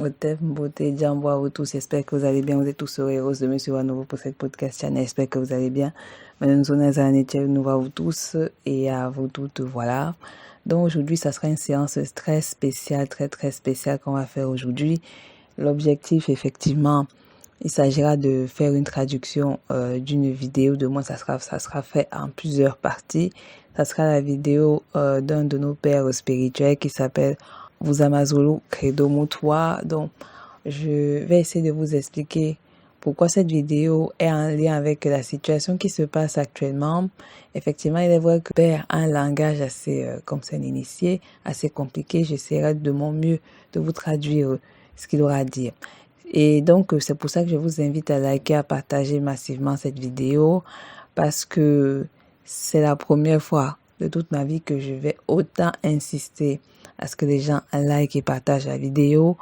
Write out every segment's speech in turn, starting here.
Otef Mbote, Djambo à vous tous, j'espère que vous allez bien, vous êtes tous heureux de me suivre à nouveau pour cette podcast channel, j'espère que vous allez bien. Nous sommes nous à vous tous et à vous toutes, voilà. Donc aujourd'hui, ça sera une séance très spéciale, très spéciale qu'on va faire aujourd'hui. L'objectif, effectivement, il s'agira de faire une traduction d'une vidéo, de moi ça sera fait en plusieurs parties. Ça sera la vidéo d'un de nos pères spirituels qui s'appelle Vuzamazulu Credo Mutwa. Donc, je vais essayer de vous expliquer pourquoi cette vidéo est en lien avec la situation qui se passe actuellement. Effectivement, il est vrai que père a un langage assez, comme c'est un initié, assez compliqué. J'essaierai de mon mieux de vous traduire ce qu'il aura à dire. Et donc, c'est pour ça que je vous invite à liker, à partager massivement cette vidéo parce que c'est la première fois de toute ma vie que je vais autant insister à ce que les gens like et partagent la vidéo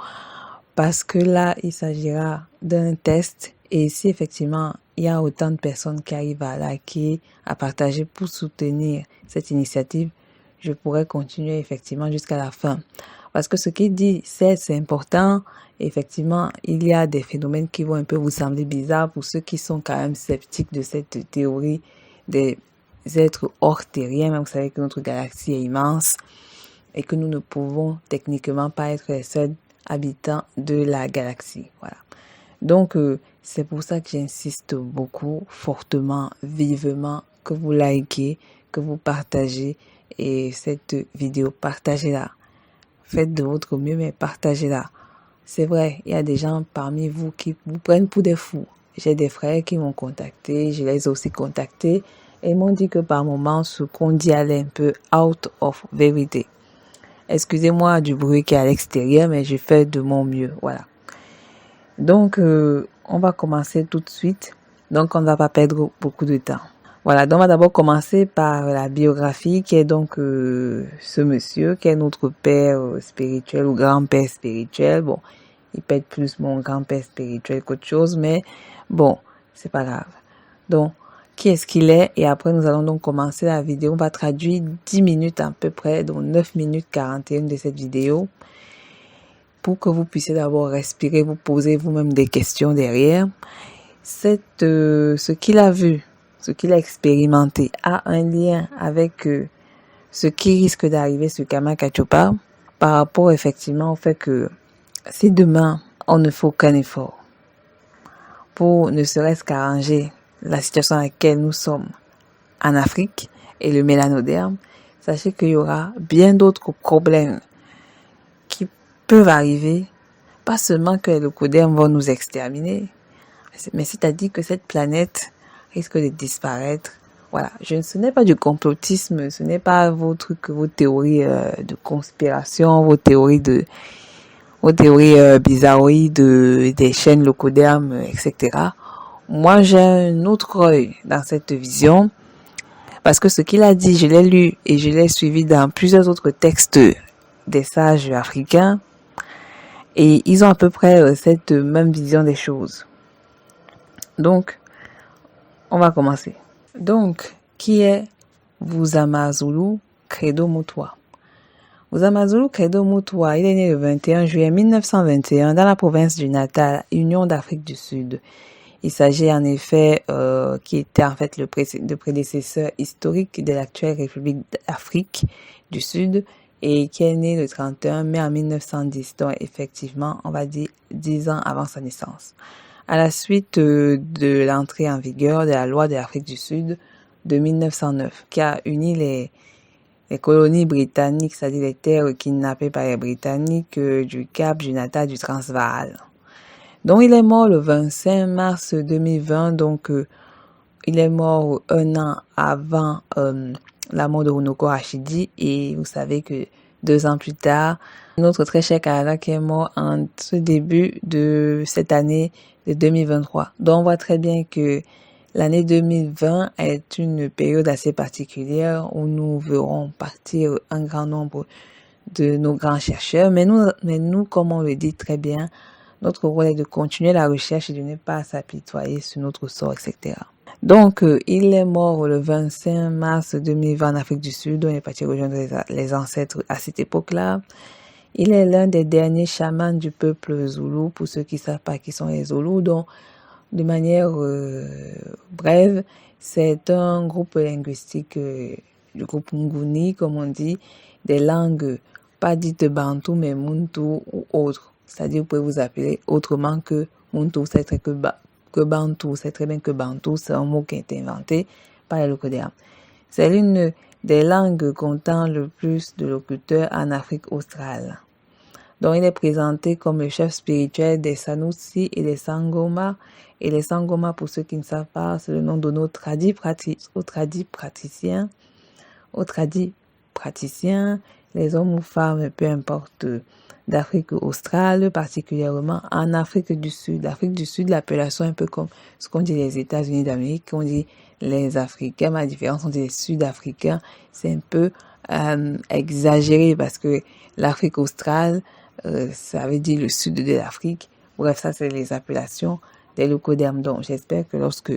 parce que là, il s'agira d'un test et si effectivement, il y a autant de personnes qui arrivent à liker, à partager pour soutenir cette initiative, je pourrais continuer effectivement jusqu'à la fin. Parce que ce qu'il dit, c'est important. Effectivement, il y a des phénomènes qui vont un peu vous sembler bizarres pour ceux qui sont quand même sceptiques de cette théorie des êtres hors terriens. Mais vous savez que notre galaxie est immense et que nous ne pouvons techniquement pas être les seuls habitants de la galaxie. Voilà. Donc, c'est pour ça que j'insiste beaucoup, fortement, vivement, que vous likez, que vous partagez et cette vidéo, partagez-la. Faites de votre mieux, mais partagez-la. C'est vrai, il y a des gens parmi vous qui vous prennent pour des fous. J'ai des frères qui m'ont contacté, je les ai aussi contactés et ils m'ont dit que par moments, ce qu'on dit allait un peu out of vérité. Excusez-moi du bruit qui est à l'extérieur, mais je fais de mon mieux, voilà. Donc, on va commencer tout de suite. Donc, on ne va pas perdre beaucoup de temps. Voilà, donc on va d'abord commencer par la biographie qui est donc ce monsieur qui est notre père spirituel ou grand-père spirituel. Bon, il peut être plus mon grand-père spirituel qu'autre chose, mais bon, c'est pas grave. Donc, qui est-ce qu'il est? Et après, nous allons donc commencer la vidéo. On va traduire 10 minutes à peu près, donc 9 minutes 41 de cette vidéo pour que vous puissiez d'abord respirer, vous poser vous-même des questions derrière. Ce qu'il a vu, ce qu'il a expérimenté a un lien avec ce qui risque d'arriver sur Kama-Kachopa par rapport effectivement au fait que si demain on ne fait aucun effort pour ne serait-ce qu'arranger la situation dans laquelle nous sommes en Afrique et le mélanoderme, sachez qu'il y aura bien d'autres problèmes qui peuvent arriver, pas seulement que les leucodermes vont nous exterminer, mais c'est-à-dire que cette planète risque de disparaître. Voilà, ce n'est pas du complotisme, ce n'est pas vos théories de conspiration, vos théories bizarroïdes des chaînes leucodermes, etc. Moi, j'ai un autre œil dans cette vision, parce que ce qu'il a dit, je l'ai lu et je l'ai suivi dans plusieurs autres textes des sages africains, et ils ont à peu près cette même vision des choses. Donc, on va commencer. Donc, qui est Vuzamazulu Credo Mutwa? Vuzamazulu Credo Mutwa, il est né le 21 juillet 1921 dans la province du Natal, Union d'Afrique du Sud. Il s'agit en effet, qui était en fait le prédécesseur historique de l'actuelle République d'Afrique du Sud et qui est né le 31 mai en 1910, donc effectivement, on va dire 10 ans avant sa naissance. À la suite de l'entrée en vigueur de la loi de l'Afrique du Sud de 1909, qui a uni les colonies britanniques, c'est-à-dire les terres kidnappées par les Britanniques du Cap, du Natal, du Transvaal. Donc, il est mort le 25 mars 2020, donc il est mort un an avant la mort de Runoko Rashidi, et vous savez que 2 ans plus tard, notre très cher Canada qui est mort en ce début de cette année de 2023. Donc, on voit très bien que l'année 2020 est une période assez particulière où nous verrons partir un grand nombre de nos grands chercheurs. Mais nous, comme on le dit très bien, notre rôle est de continuer la recherche et de ne pas s'apitoyer sur notre sort, etc. Donc, il est mort le 25 mars 2020 en Afrique du Sud. On est parti rejoindre les ancêtres à cette époque-là. Il est l'un des derniers chamans du peuple Zoulou. Pour ceux qui ne savent pas qui sont les Zoulous, donc de manière brève, c'est un groupe linguistique du groupe Nguni, comme on dit, des langues pas dites bantou, mais muntu ou autres. C'est-à-dire, vous pouvez vous appeler autrement que muntu, c'est très que bantou. C'est très bien que bantou, c'est un mot qui a été inventé par les Lokoderm. C'est l'une des langues comptant le plus de locuteurs en Afrique australe. Donc, il est présenté comme le chef spirituel des Sanusi et des Sangoma. Et les Sangoma, pour ceux qui ne savent pas, c'est le nom de nos tradis praticiens, les hommes ou femmes, peu importe, d'Afrique australe, particulièrement en Afrique du Sud. L'Afrique du Sud, l'appellation est un peu comme ce qu'on dit les États-Unis d'Amérique, on dit les Africains, mais la différence, on dit les Sud-Africains, c'est un peu exagéré parce que l'Afrique australe, ça veut dire le sud de l'Afrique. Bref, ça, c'est les appellations des Lokoderm. Donc, j'espère que lorsque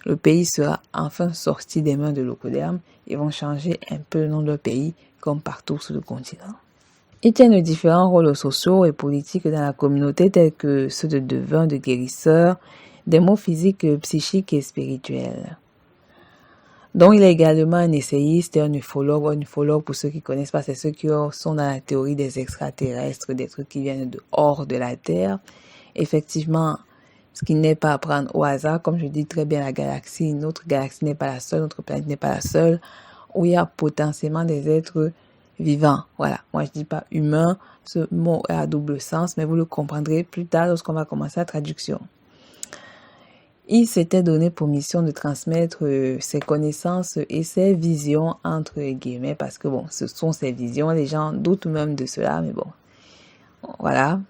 le pays sera enfin sorti des mains de Lokoderm, ils vont changer un peu le nom de leur pays, comme partout sur le continent. Ils tiennent différents rôles sociaux et politiques dans la communauté, tels que ceux de devins, de guérisseurs, des maux physiques, psychiques et spirituels. Donc, il est également un essayiste et un ufologue. Un ufologue, pour ceux qui ne connaissent pas, c'est ceux qui sont dans la théorie des extraterrestres, des trucs qui viennent de hors de la Terre. Effectivement, ce qui n'est pas à prendre au hasard, comme je dis très bien, la galaxie, notre galaxie n'est pas la seule, notre planète n'est pas la seule, où il y a potentiellement des êtres vivants. Voilà, moi je dis pas humain, ce mot est à double sens, mais vous le comprendrez plus tard lorsqu'on va commencer la traduction. Il s'était donné pour mission de transmettre ses connaissances et ses visions, entre guillemets, parce que bon, ce sont ses visions, les gens doutent même de cela, mais bon, voilà,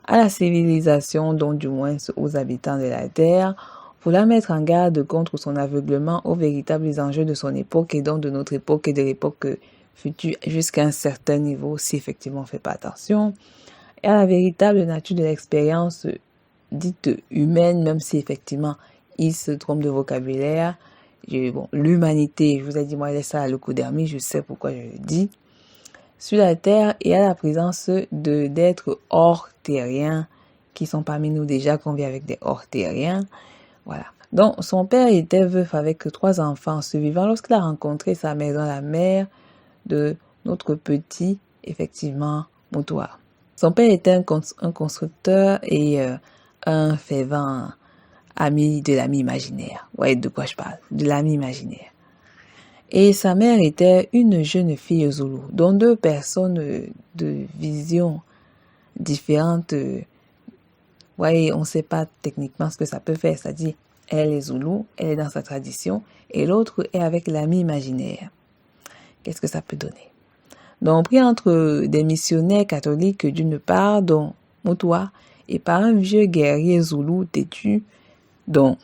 à la civilisation, donc du moins aux habitants de la Terre, pour la mettre en garde contre son aveuglement aux véritables enjeux de son époque et donc de notre époque et de l'époque future jusqu'à un certain niveau, si effectivement on ne fait pas attention, et à la véritable nature de l'expérience dite humaine, même si effectivement il se trompe de vocabulaire. L'humanité, je vous ai dit, moi, laisse ça à Lokodermi, je sais pourquoi je le dis. Sur la Terre, il y a la présence d'êtres hors terriens qui sont parmi nous déjà, qu'on vit avec des hors terriens. Voilà. Donc, son père était veuf avec 3 enfants survivants lorsqu'il a rencontré sa maison, la mère de notre petit, effectivement, Mutua. Son père était un constructeur et un fervent ami de l'ami imaginaire. Vous voyez de quoi je parle, de l'ami imaginaire. Et sa mère était une jeune fille zoulou, dont 2 personnes de vision différentes. Vous voyez, on ne sait pas techniquement ce que ça peut faire, c'est-à-dire, elle est zoulou, elle est dans sa tradition, et l'autre est avec l'ami imaginaire. Qu'est-ce que ça peut donner? Donc, pris entre des missionnaires catholiques d'une part, dont Mutua, et par un vieux guerrier zoulou têtu, dont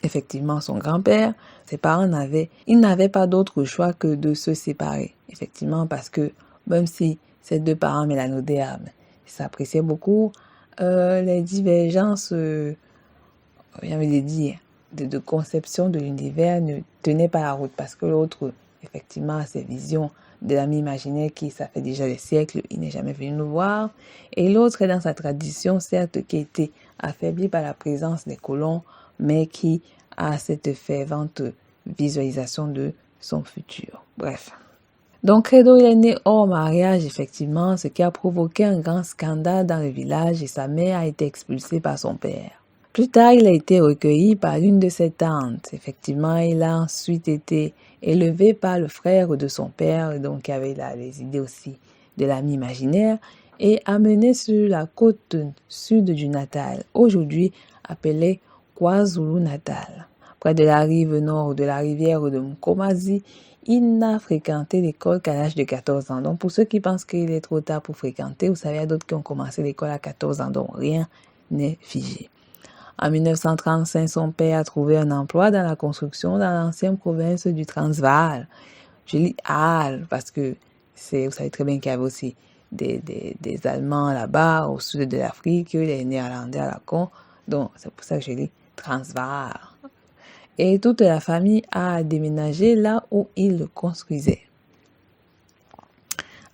effectivement son grand-père, ses parents n'avaient pas d'autre choix que de se séparer. Effectivement, parce que même si ces 2 parents mélanodéarmes s'appréciaient beaucoup, les divergences, j'ai envie de dire, de conception de l'univers ne tenaient pas la route parce que l'autre, effectivement, a ses visions de l'ami imaginaire qui, ça fait déjà des siècles, il n'est jamais venu nous voir. Et l'autre est dans sa tradition, certes, qui a été affaiblie par la présence des colons, mais qui a cette fervente visualisation de son futur. Bref. Donc, Credo, il est né hors mariage, effectivement, ce qui a provoqué un grand scandale dans le village et sa mère a été expulsée par son père. Plus tard, il a été recueilli par l'une de ses tantes. Effectivement, il a ensuite été élevé par le frère de son père, donc qui avait les idées aussi de l'ami imaginaire, et amené sur la côte sud du Natal, aujourd'hui appelée KwaZulu-Natal. Près de la rive nord de la rivière de Mkomazi, il n'a fréquenté l'école qu'à l'âge de 14 ans. Donc, pour ceux qui pensent qu'il est trop tard pour fréquenter, vous savez, il y a d'autres qui ont commencé l'école à 14 ans, donc rien n'est figé. En 1935, son père a trouvé un emploi dans la construction dans l'ancienne province du Transvaal. Je lis Al parce que vous savez très bien qu'il y avait aussi des Allemands là-bas, au sud de l'Afrique, les Néerlandais à la con. Donc, c'est pour ça que je lis Transvaal. Et toute la famille a déménagé là où il le construisait.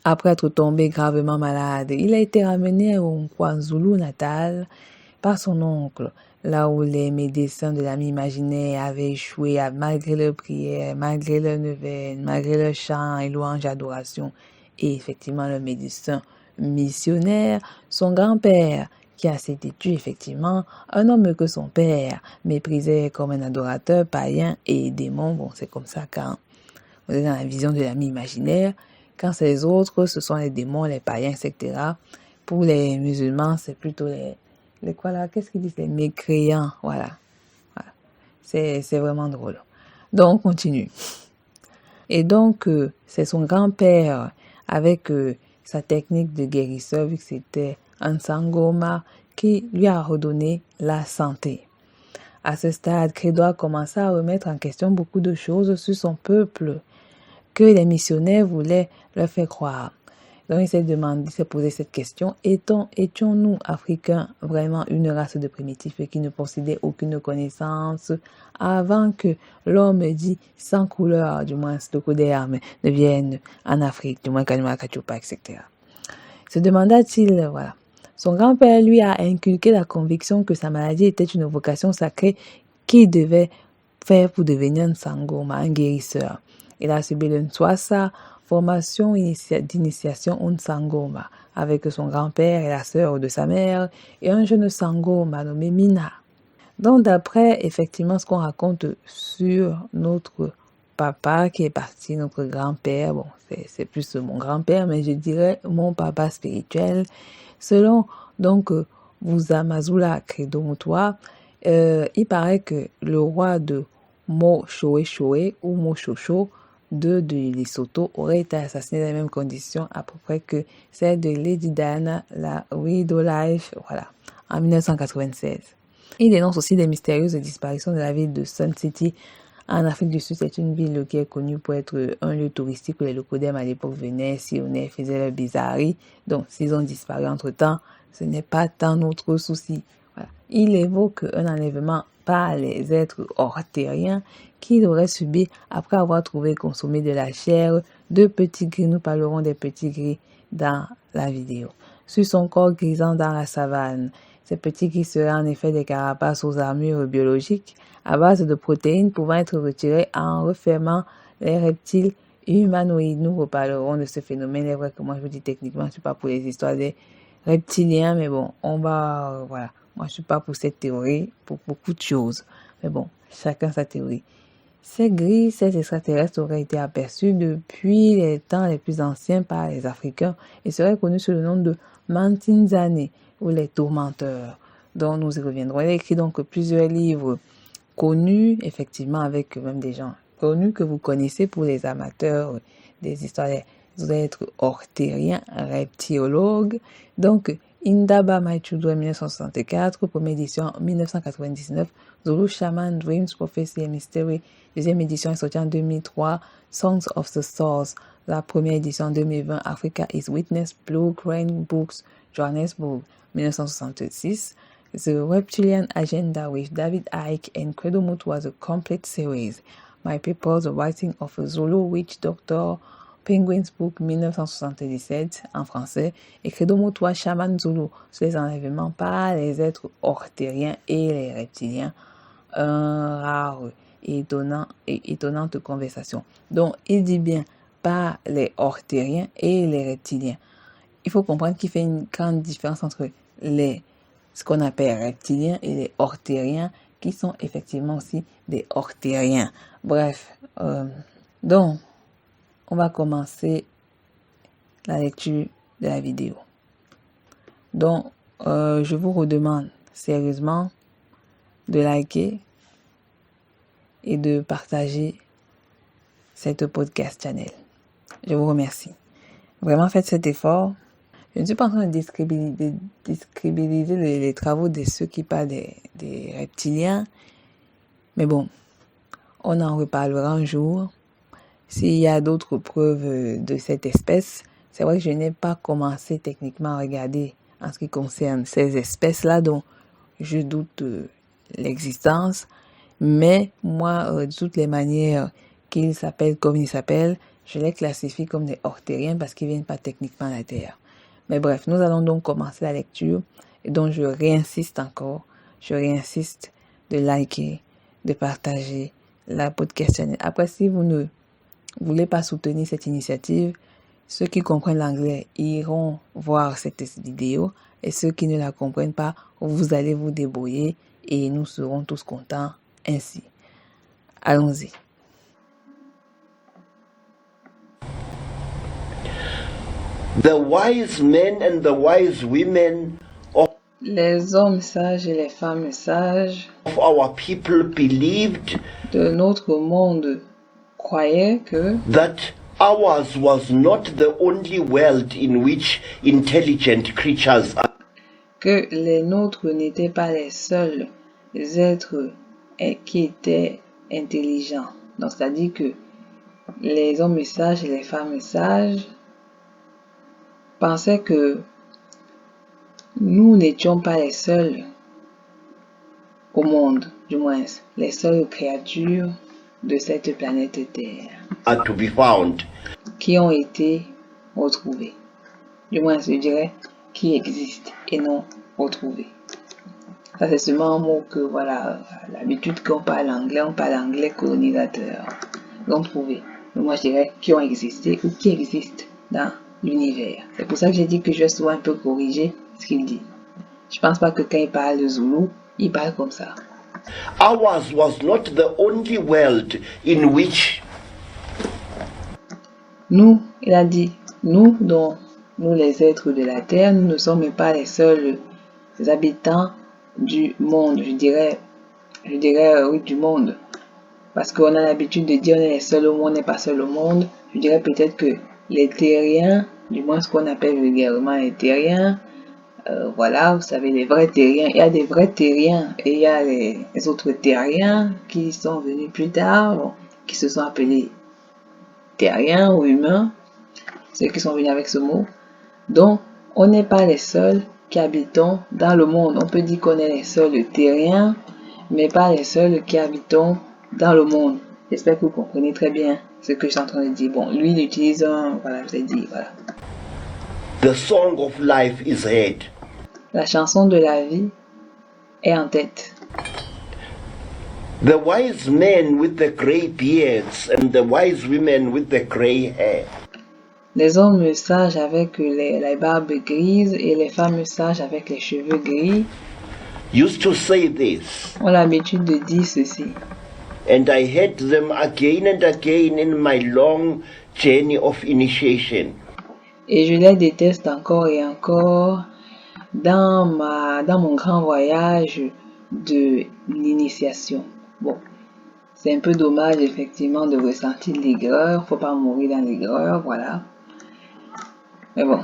après être tombé gravement malade, il a été ramené au KwaZulu-Natal par son oncle, là où les médecins de l'ami imaginaire avaient échoué malgré leurs prières, malgré leurs neuvaines, malgré leurs chants et louanges d'adoration. Et effectivement, le médecin missionnaire, son grand-père, qui a s'était tué effectivement, un homme que son père méprisait comme un adorateur païen et démon. Bon, c'est comme ça quand on est dans la vision de l'ami imaginaire. Quand ces autres, ce sont les démons, les païens, etc. Pour les musulmans, c'est plutôt les quoi là, qu'est-ce qu'ils disent? Les mécréants, voilà. C'est vraiment drôle. Donc, on continue. Et donc, c'est son grand-père, avec sa technique de guérisseur, vu que c'était un sangoma, qui lui a redonné la santé. À ce stade, Credo a commencé à remettre en question beaucoup de choses sur son peuple que les missionnaires voulaient leur faire croire. Donc, il s'est posé cette question. Étions-nous, Africains, vraiment une race de primitifs qui ne possédait aucune connaissance avant que l'homme dit sans couleur, du moins le coup d'armes, ne vienne en Afrique, du moins Kanuma, Kachupa, etc. Se demanda-t-il, voilà. Son grand-père lui a inculqué la conviction que sa maladie était une vocation sacrée qu'il devait faire pour devenir un sangoma, un guérisseur. Il a subi le Nswasa, formation d'initiation un sangoma, avec son grand-père et la sœur de sa mère, et un jeune sangoma nommé Mina. Donc d'après effectivement ce qu'on raconte sur notre papa qui est parti, notre grand-père, bon c'est plus mon grand-père, mais je dirais mon papa spirituel, selon donc Vusamazula Credo Mutwa, il paraît que le roi de Moshoeshoe ou Moshocho de Lesotho aurait été assassiné dans les mêmes conditions à peu près que celle de Lady Diana, la Widow Life, voilà, en 1996. Il dénonce aussi des mystérieuses disparitions de la ville de Sun City en Afrique du Sud. C'est une ville qui est connue pour être un lieu touristique où les locodèmes à l'époque venaient, sillonnaient, faisaient leurs bizarreries. Donc, s'ils ont disparu entre-temps, ce n'est pas tant notre souci. Voilà. Il évoque un enlèvement par les êtres hortériens qu'il aurait subi après avoir trouvé consommé de la chair de petits gris. Nous parlerons des petits gris dans la vidéo. Sur son corps grisant dans la savane, ces petits gris seraient en effet des carapaces aux armures biologiques à base de protéines pouvant être retirées en refermant les reptiles humanoïdes. Nous reparlerons de ce phénomène. Il est vrai que moi je vous dis techniquement, je ne suis pas pour les histoires des reptiliens, mais bon, on va, voilà. Moi je ne suis pas pour cette théorie, pour beaucoup de choses. Mais bon, chacun sa théorie. Ces gris, ces extraterrestres auraient été aperçus depuis les temps les plus anciens par les Africains et seraient connus sous le nom de Mantinzane ou les tourmenteurs, dont nous y reviendrons. Il a écrit donc plusieurs livres connus, effectivement, avec même des gens connus que vous connaissez pour les amateurs des histoires des êtres hortériens, reptilologues. Donc, Indaba Maichudo en 1964, première édition en 1999, Zulu Shaman Dreams, Prophecy and Mystery, deuxième édition est sortie en 2003, Songs of the Stars, la première édition en 2020, Africa is Witness, Blue Crane Books, Johannesburg, 1966. The Reptilian Agenda with David Icke and Credo Mutwa was a complete series. My People, The Writing of a Zulu Witch Doctor, Penguins Book 1977 en français, et Credo Mutwa Shaman Zulu sur les enlèvements par les êtres hortériens et les reptiliens. Un rare et étonnante conversation. Donc, il dit bien par les hortériens et les reptiliens. Il faut comprendre qu'il fait une grande différence entre ce qu'on appelle reptiliens et les hortériens, qui sont effectivement aussi des hortériens. Bref, donc, on va commencer la lecture de la vidéo. Donc, je vous redemande sérieusement de liker et de partager cette podcast channel. Je vous remercie. Vraiment, faites cet effort. Je ne suis pas en train de discrédibiliser les travaux de ceux qui parlent des reptiliens. Mais bon, on en reparlera un jour. S'il y a d'autres preuves de cette espèce, c'est vrai que je n'ai pas commencé techniquement à regarder en ce qui concerne ces espèces-là dont je doute l'existence. Mais moi, de toutes les manières qu'ils s'appellent comme ils s'appellent, je les classifie comme des hors-terriens parce qu'ils viennent pas techniquement de la Terre. Mais bref, nous allons donc commencer la lecture. Et donc, je réinsiste de liker, de partager la podcast channel. Après, si vous ne voulez pas soutenir cette initiative, ceux qui comprennent l'anglais iront voir cette vidéo et ceux qui ne la comprennent pas, vous allez vous débrouiller et nous serons tous contents ainsi. Allons-y. The wise men and the wise women of Les hommes sages et les femmes sages our people believed de notre monde croyaient que that ours was not the only world in which intelligent creatures are. que les nôtres n'étaient pas les seuls êtres qui étaient intelligents. Donc, c'est-à-dire que les hommes sages et les femmes sages pensaient que nous n'étions pas les seuls au monde, du moins les seules créatures de cette planète Terre Are to be found. qui ont été retrouvées. Du moins, je dirais, qui existent et non retrouvées. Ça, c'est seulement un mot que, voilà, l'habitude qu'on parle anglais colonisateur. Retrouvé. Mais moi, je dirais qui ont existé ou qui existent dans l'univers. C'est pour ça que j'ai dit que je vais souvent un peu corriger ce qu'il dit. Je pense pas que quand il parle de Zoulou, il parle comme ça. Ours was not the only world in which Nous, il a dit, nous, dont nous les êtres de la Terre, nous ne sommes pas les seuls habitants du monde, je dirais oui, du monde. Parce qu'on a l'habitude de dire on est les seuls au monde, on n'est pas seul au monde. Je dirais peut-être que les terriens, du moins ce qu'on appelle vulgairement les terriens, voilà, vous savez, les vrais terriens, il y a des vrais terriens et il y a les autres terriens qui sont venus plus tard, bon, qui se sont appelés terriens ou humains, ceux qui sont venus avec ce mot. Donc, on n'est pas les seuls qui habitons dans le monde. On peut dire qu'on est les seuls terriens, mais pas les seuls qui habitons dans le monde. J'espère que vous comprenez très bien ce que je suis en train de dire. Bon, lui, il utilise un, voilà, je l'ai dit, voilà. the song of life is heard. La chanson de la vie est en tête. The wise men with the grey beards and the wise women with the grey hair. Les hommes sages avec les barbes grises et les femmes sages avec les cheveux gris Used to say this, ont l'habitude de dire ceci. and I heard them again and again in my long journey of initiation. Et je les déteste encore et encore dans mon grand voyage de l'initiation. Bon, c'est un peu dommage effectivement de ressentir l'aigreur, faut pas mourir dans l'aigreur, voilà. Mais bon,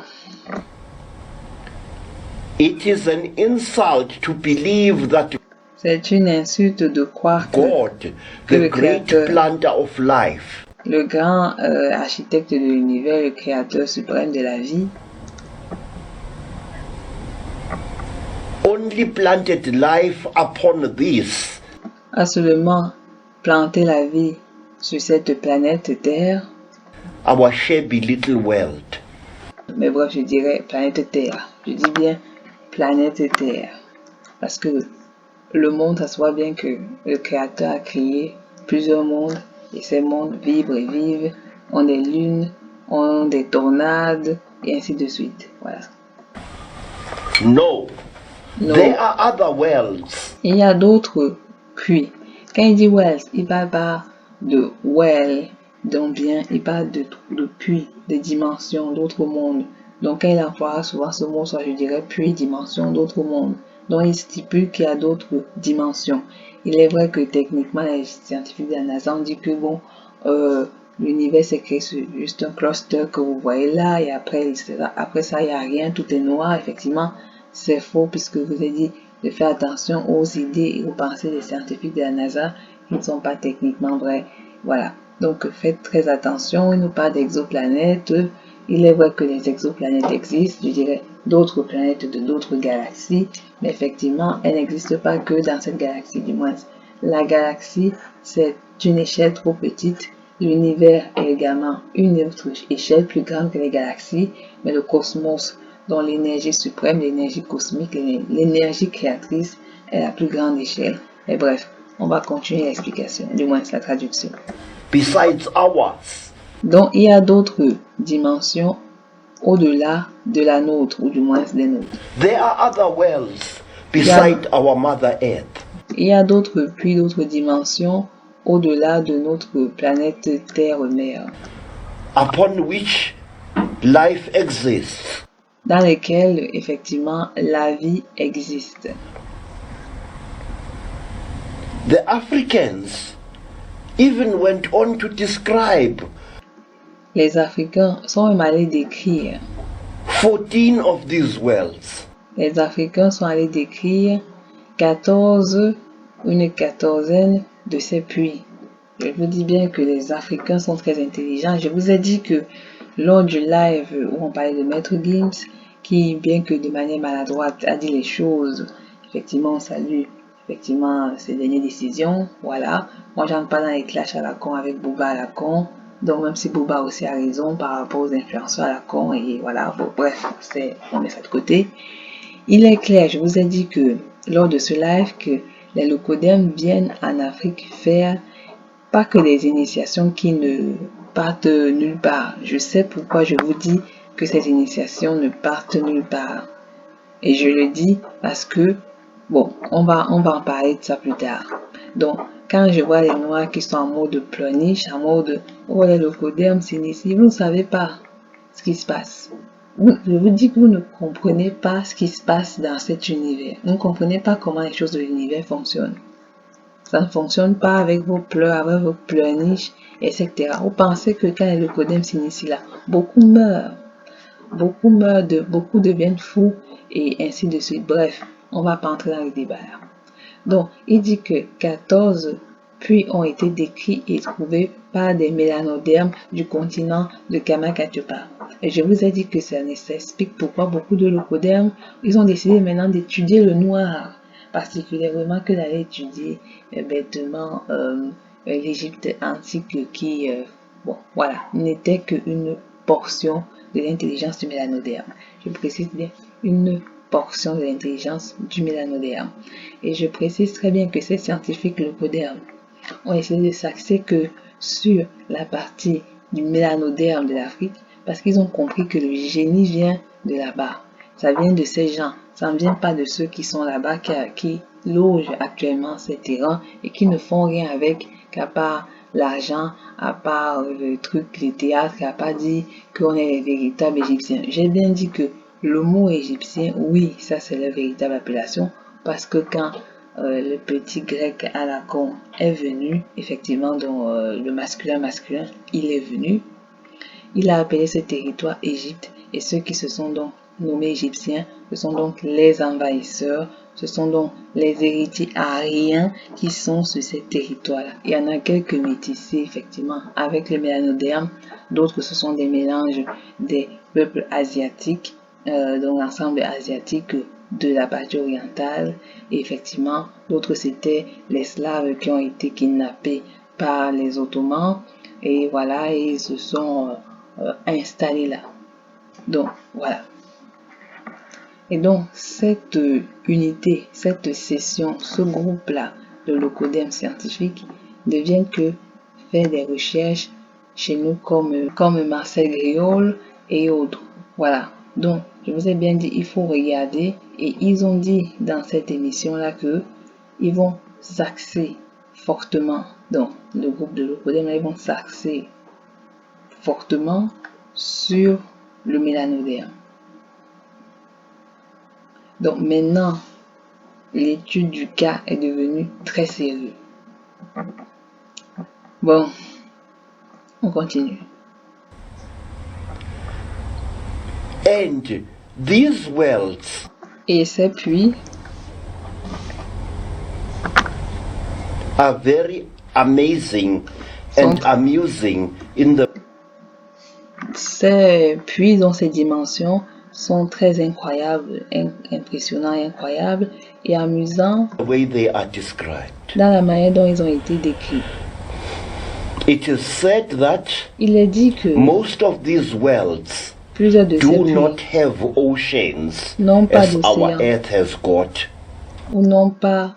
It is an insult to believe that c'est une insulte de croire que God, le the great Créateur, planter of life, le grand architecte de l'univers, le créateur suprême de la vie, only planted life upon this, a seulement planté la vie sur cette planète Terre. our shabby little world. Mais bref, je dirais planète Terre. Je dis bien planète Terre. Parce que le monde, ça se voit bien que le Créateur a créé plusieurs mondes. Et ces mondes vibrent et vivent. On des lunes, on des tornades, et ainsi de suite. Voilà. No, Non. there are other worlds. Il y a d'autres puits. Quand il dit wells, il parle pas de well, donc bien, il parle de puits, de dimensions, d'autres mondes. Donc quand il emploie souvent ce mot, soit je dirais puits, dimension, d'autres mondes. Donc il stipule qu'il y a d'autres dimensions. Il est vrai que techniquement, les scientifiques de la NASA ont dit que bon, l'univers s'est créé sur juste un cluster que vous voyez là, et après ça, il n'y a rien, tout est noir. Effectivement, c'est faux puisque je vous ai dit de faire attention aux idées et aux pensées des scientifiques de la NASA qui ne sont pas techniquement vraies. Voilà. Donc faites très attention, il nous parle d'exoplanètes. Il est vrai que les exoplanètes existent, je dirais d'autres planètes de d'autres galaxies, mais effectivement, elles n'existent pas que dans cette galaxie, du moins. La galaxie, c'est une échelle trop petite. L'univers est également une autre échelle plus grande que les galaxies, mais le cosmos, dont l'énergie suprême, l'énergie cosmique, l'énergie créatrice est la plus grande échelle. Et bref, on va continuer l'explication, du moins la traduction. Besides ours. Donc, il y a d'autres dimensions au-delà de la nôtre, ou du moins des nôtres. There are other worlds beside our Mother Earth. Il y a d'autres dimensions au-delà de notre planète Terre-Mère, upon which life exists. Dans lesquelles, effectivement, la vie existe. The Africans even went on to describe Les Africains sont même allés décrire. 14 of these worlds. Les Africains sont allés décrire 14, une quatorzaine de ces puits. Je vous dis bien que les Africains sont très intelligents. Je vous ai dit que lors du live où on parlait de Maître Gims, qui, bien que de manière maladroite, a dit les choses, effectivement, on salue effectivement ses dernières décisions. Voilà. Moi, j'entre pas dans les clashs à la con avec Booba à la con. Donc, même si Booba aussi a raison par rapport aux influenceurs à la con, et voilà, bon, bref, on met ça de côté. Il est clair, je vous ai dit que lors de ce live, que les locodermes viennent en Afrique faire pas que des initiations qui ne partent nulle part. Je sais pourquoi je vous dis que ces initiations ne partent nulle part. Et je le dis parce que, bon, on va en parler de ça plus tard. Donc, quand je vois les noirs qui sont en mode pleurniche, en mode, oh, les locodermes s'initient, vous ne savez pas ce qui se passe. Je vous dis que vous ne comprenez pas ce qui se passe dans cet univers. Vous ne comprenez pas comment les choses de l'univers fonctionnent. Ça ne fonctionne pas avec vos pleurs, avec vos pleurniches, etc. Vous pensez que quand les locodermes s'initient là, beaucoup meurent, beaucoup deviennent fous, et ainsi de suite. Bref, on va pas entrer dans le débat là. Donc, il dit que 14 puits ont été décrits et trouvés par des mélanodermes du continent de Kamakatiopa. Et je vous ai dit que ça s'explique pourquoi beaucoup de locodermes, ils ont décidé maintenant d'étudier le noir, particulièrement que d'aller étudier bêtement l'Égypte antique qui, bon, voilà, n'était qu'une portion de l'intelligence du mélanoderme. Je précise bien, une portion de l'intelligence du mélanoderme. Et je précise très bien que ces scientifiques locodermes ont essayé de s'axer que sur la partie du mélanoderme de l'Afrique parce qu'ils ont compris que le génie vient de là-bas. Ça vient de ces gens. Ça ne vient pas de ceux qui sont là-bas, qui logent actuellement ces terrains et qui ne font rien avec, qu'à part l'argent, à part le truc, les théâtres, à part dire qu'on est les véritables Égyptiens. J'ai bien dit que le mot égyptien, oui, ça c'est la véritable appellation, parce que quand le petit grec à la con est venu, effectivement, dont le masculin, il est venu, il a appelé ce territoire Égypte, et ceux qui se sont donc nommés égyptiens, ce sont donc les envahisseurs, ce sont donc les héritiers aryens qui sont sur ces territoires-là. Il y en a quelques métissés, effectivement, avec les mélanodermes, d'autres ce sont des mélanges des peuples asiatiques, donc l'ensemble asiatique de la partie orientale, et effectivement, d'autres c'était les Slaves qui ont été kidnappés par les Ottomans, et voilà, et ils se sont installés là. Donc, voilà. Et donc, cette unité, cette session, ce groupe-là de locodermes scientifiques ne viennent que faire des recherches chez nous comme Marcel Griol et autres. Voilà. Donc, je vous ai bien dit, il faut regarder. Et ils ont dit dans cette émission-là que ils vont s'axer fortement. Donc, le groupe de locodermes, ils vont s'axer fortement sur le mélanoderme. Donc maintenant, l'étude du cas est devenue très sérieuse. Bon, on continue. And these worlds Et ces puits are very amazing and amusing in the Ces puits dans ces dimensions sont très incroyables, impressionnants, incroyables et amusants way they are described. dans la manière dont ils ont été décrits. It is said that Il est dit que most of these worlds plusieurs de ces do puits not have oceans n'ont pas as our d'océan earth has got. ou n'ont pas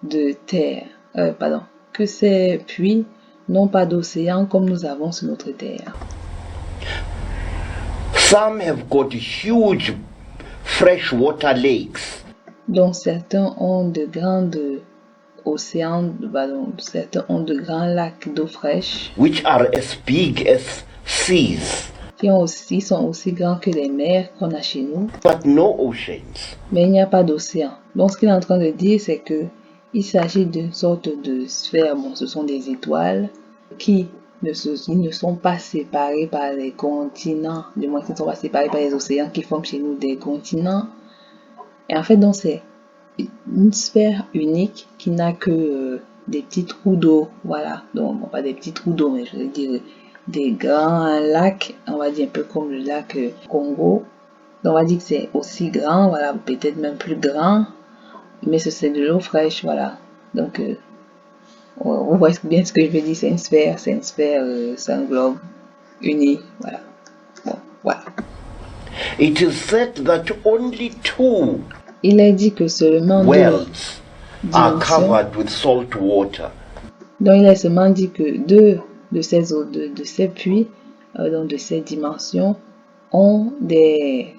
de terre. Que ces puits n'ont pas d'océan comme nous avons sur notre terre. Some have got huge freshwater lakes, Donc certains ont de grandes océans, certains ont de grands lacs d'eau fraîche which are as big as seas, qui sont aussi grands que les mers qu'on a chez nous, but no oceans. mais il n'y a pas d'océan. Donc ce qu'il est en train de dire, c'est que il s'agit d'une sorte de sphère, ce sont des étoiles qui ne sont pas séparées par les continents, du moins qui ne sont pas séparées par les océans qui forment chez nous des continents. Et en fait, donc c'est une sphère unique qui n'a que des petits trous d'eau, voilà. Donc, bon, pas des petits trous d'eau, mais je veux dire des grands lacs, on va dire un peu comme le lac Congo. Donc, on va dire que c'est aussi grand, voilà, peut-être même plus grand, mais c'est de l'eau fraîche, voilà. Donc, on voit bien ce que je veux dire, c'est une sphère, c'est un globe uni, voilà. Bon, voilà. It is said that only two Il est dit que seulement deux wells are dimensions. covered with salt water. Donc il est seulement dit que deux de ces puits, donc de ces dimensions, ont des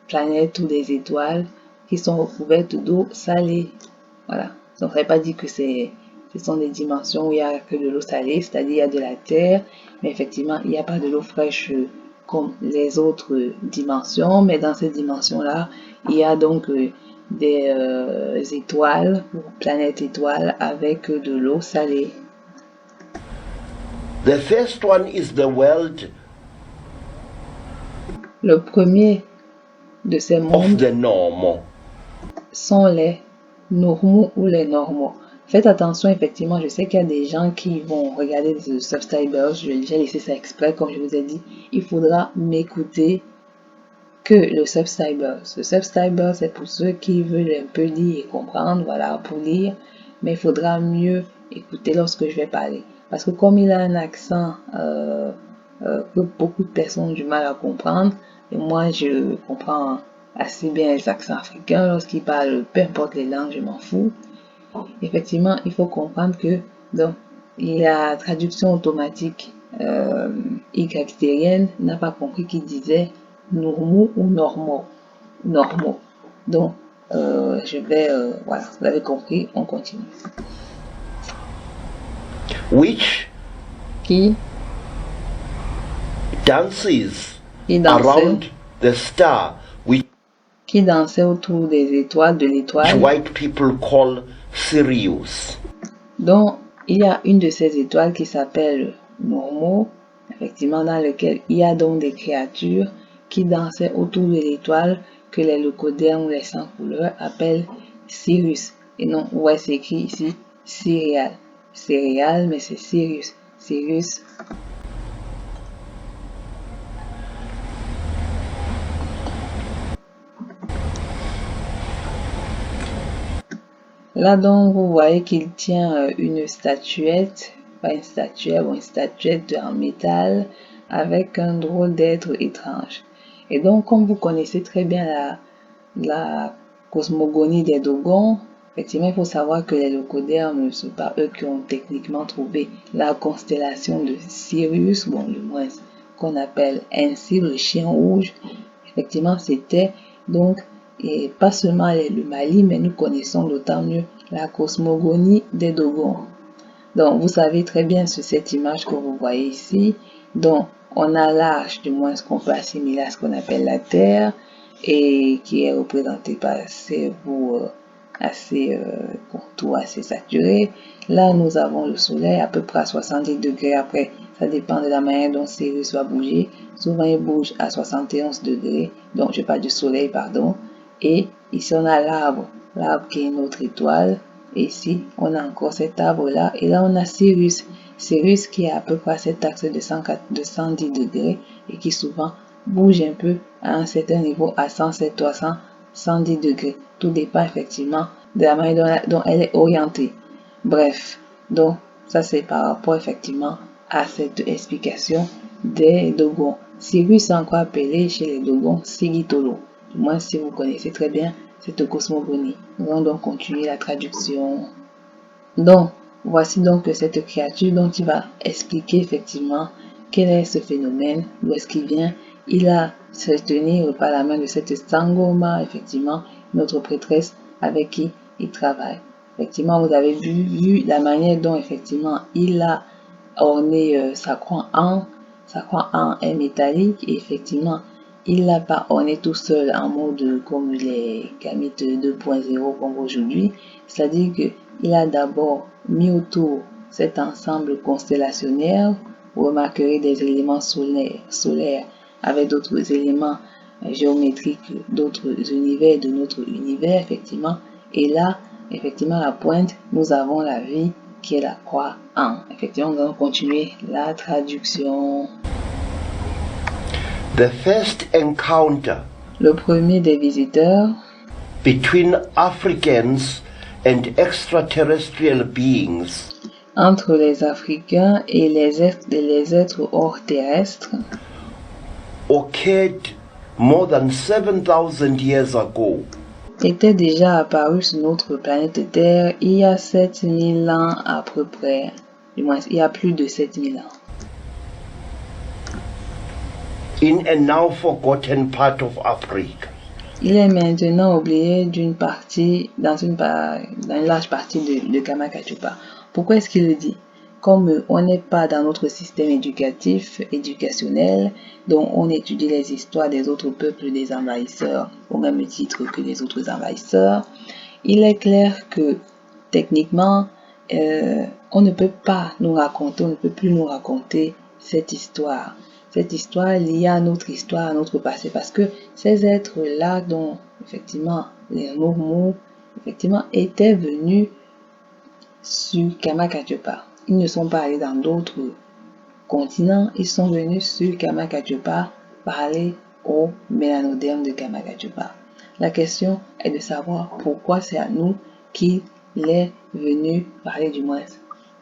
planètes ou des étoiles qui sont recouvertes d'eau salée. Voilà. Donc ça ne veut pas dire que ce sont des dimensions où il n'y a que de l'eau salée, c'est-à-dire il y a de la terre, mais effectivement il n'y a pas de l'eau fraîche comme les autres dimensions, mais dans ces dimensions-là, il y a donc des étoiles ou planètes étoiles avec de l'eau salée. The first one is the world Le premier de ces of mondes the normal. sont les normaux ou les normaux. Faites attention, effectivement, je sais qu'il y a des gens qui vont regarder The Subscribers, je vais déjà laisser ça exprès, comme je vous ai dit, il faudra m'écouter que le Subscribers. Le Subscribers, c'est pour ceux qui veulent un peu lire et comprendre, voilà, pour lire, mais il faudra mieux écouter lorsque je vais parler. Parce que comme il a un accent que beaucoup de personnes ont du mal à comprendre, et moi je comprends assez bien les accents africains lorsqu'ils parlent, peu importe les langues, je m'en fous. Effectivement, il faut comprendre que donc, la traduction automatique y n'a pas compris qu'il disait normaux ou normaux. Normaux. Donc, voilà, vous avez compris, on continue. Which Qui dances dansait, around the star, which qui dansait autour des étoiles, de l'étoile. white people call Sirius. Donc, il y a une de ces étoiles qui s'appelle Normaux, effectivement, dans lequel il y a donc des créatures qui dansaient autour de l'étoile que les leucodermes ou les sans couleurs appellent Sirius. Et non, ouais, c'est écrit ici Céréales. Céréales, mais c'est Sirius. Sirius. Là donc vous voyez qu'il tient une statuette, pas une statuette, ou une statuette en métal avec un drôle d'être étrange. Et donc comme vous connaissez très bien la cosmogonie des Dogons, effectivement il faut savoir que les leucodermes, c'est pas eux qui ont techniquement trouvé la constellation de Sirius, bon le moins qu'on appelle ainsi le chien rouge. Effectivement c'était donc et pas seulement le Mali, mais nous connaissons d'autant mieux la cosmogonie des Dogons. Donc, vous savez très bien sur cette image que vous voyez ici, donc on a l'arche, du moins ce qu'on peut assimiler à ce qu'on appelle la Terre, et qui est représentée par un cerveau assez contour, assez saturé. Là, nous avons le soleil à peu près à 70 degrés. Après, ça dépend de la manière dont Sirius va bouger. Souvent, il bouge à 71 degrés. Donc, je parle du soleil, pardon. Et ici, on a l'arbre qui est une autre étoile. Et ici, on a encore cet arbre-là. Et là, on a Sirius. Sirius qui est à peu près à cet axe de 110 degrés et qui souvent bouge un peu à un certain niveau à 107, 300, 110 degrés. Tout dépend effectivement de la manière dont elle est orientée. Bref, donc Ça, c'est par rapport effectivement à cette explication des Dogons. Sirius est encore appelé chez les Dogons Sigitolo. Du moins, si vous connaissez très bien cette cosmogonie. Nous allons donc continuer la traduction. Donc, voici donc cette créature dont il va expliquer effectivement quel est ce phénomène, d'où est-ce qu'il vient. Il a se tenir par la main de cette Sangoma, effectivement, notre prêtresse avec qui il travaille. Effectivement, vous avez vu la manière dont effectivement il a orné sa croix en est métallique et effectivement il l'a pas orné tout seul en mode comme les gamites 2.0 comme aujourd'hui, c'est-à-dire que il a d'abord mis autour cet ensemble constellationnaire. Vous remarquerez des éléments solaires avec d'autres éléments géométriques d'autres univers de notre univers effectivement. Et là, effectivement, la pointe, nous avons la vie qui est la croix en. Effectivement, nous allons continuer la traduction. The first encounter Le premier des visiteurs between Africans and extraterrestrial beings entre les Africains et les êtres hors terrestres occurred more than 7,000 years ago. Était déjà apparu sur notre planète Terre il y a 7000 ans à peu près. Du moins, il y a plus de 7000 ans. In a now forgotten part of Africa. Il est maintenant oublié d'une partie, dans une large partie de Kamakachupa. Pourquoi est-ce qu'il le dit? Comme on n'est pas dans notre système éducationnel, dont on étudie les histoires des autres peuples des envahisseurs au même titre que les autres envahisseurs, il est clair que techniquement, on ne peut plus nous raconter cette histoire liée à notre histoire, à notre passé, parce que ces êtres-là dont effectivement les Mourmous effectivement étaient venus sur Kamakachupa. Ils ne sont pas allés dans d'autres continents, ils sont venus sur Kamakachupa parler aux mélanodermes de Kamakachupa. La question est de savoir pourquoi c'est à nous qu'il est venu parler, du moins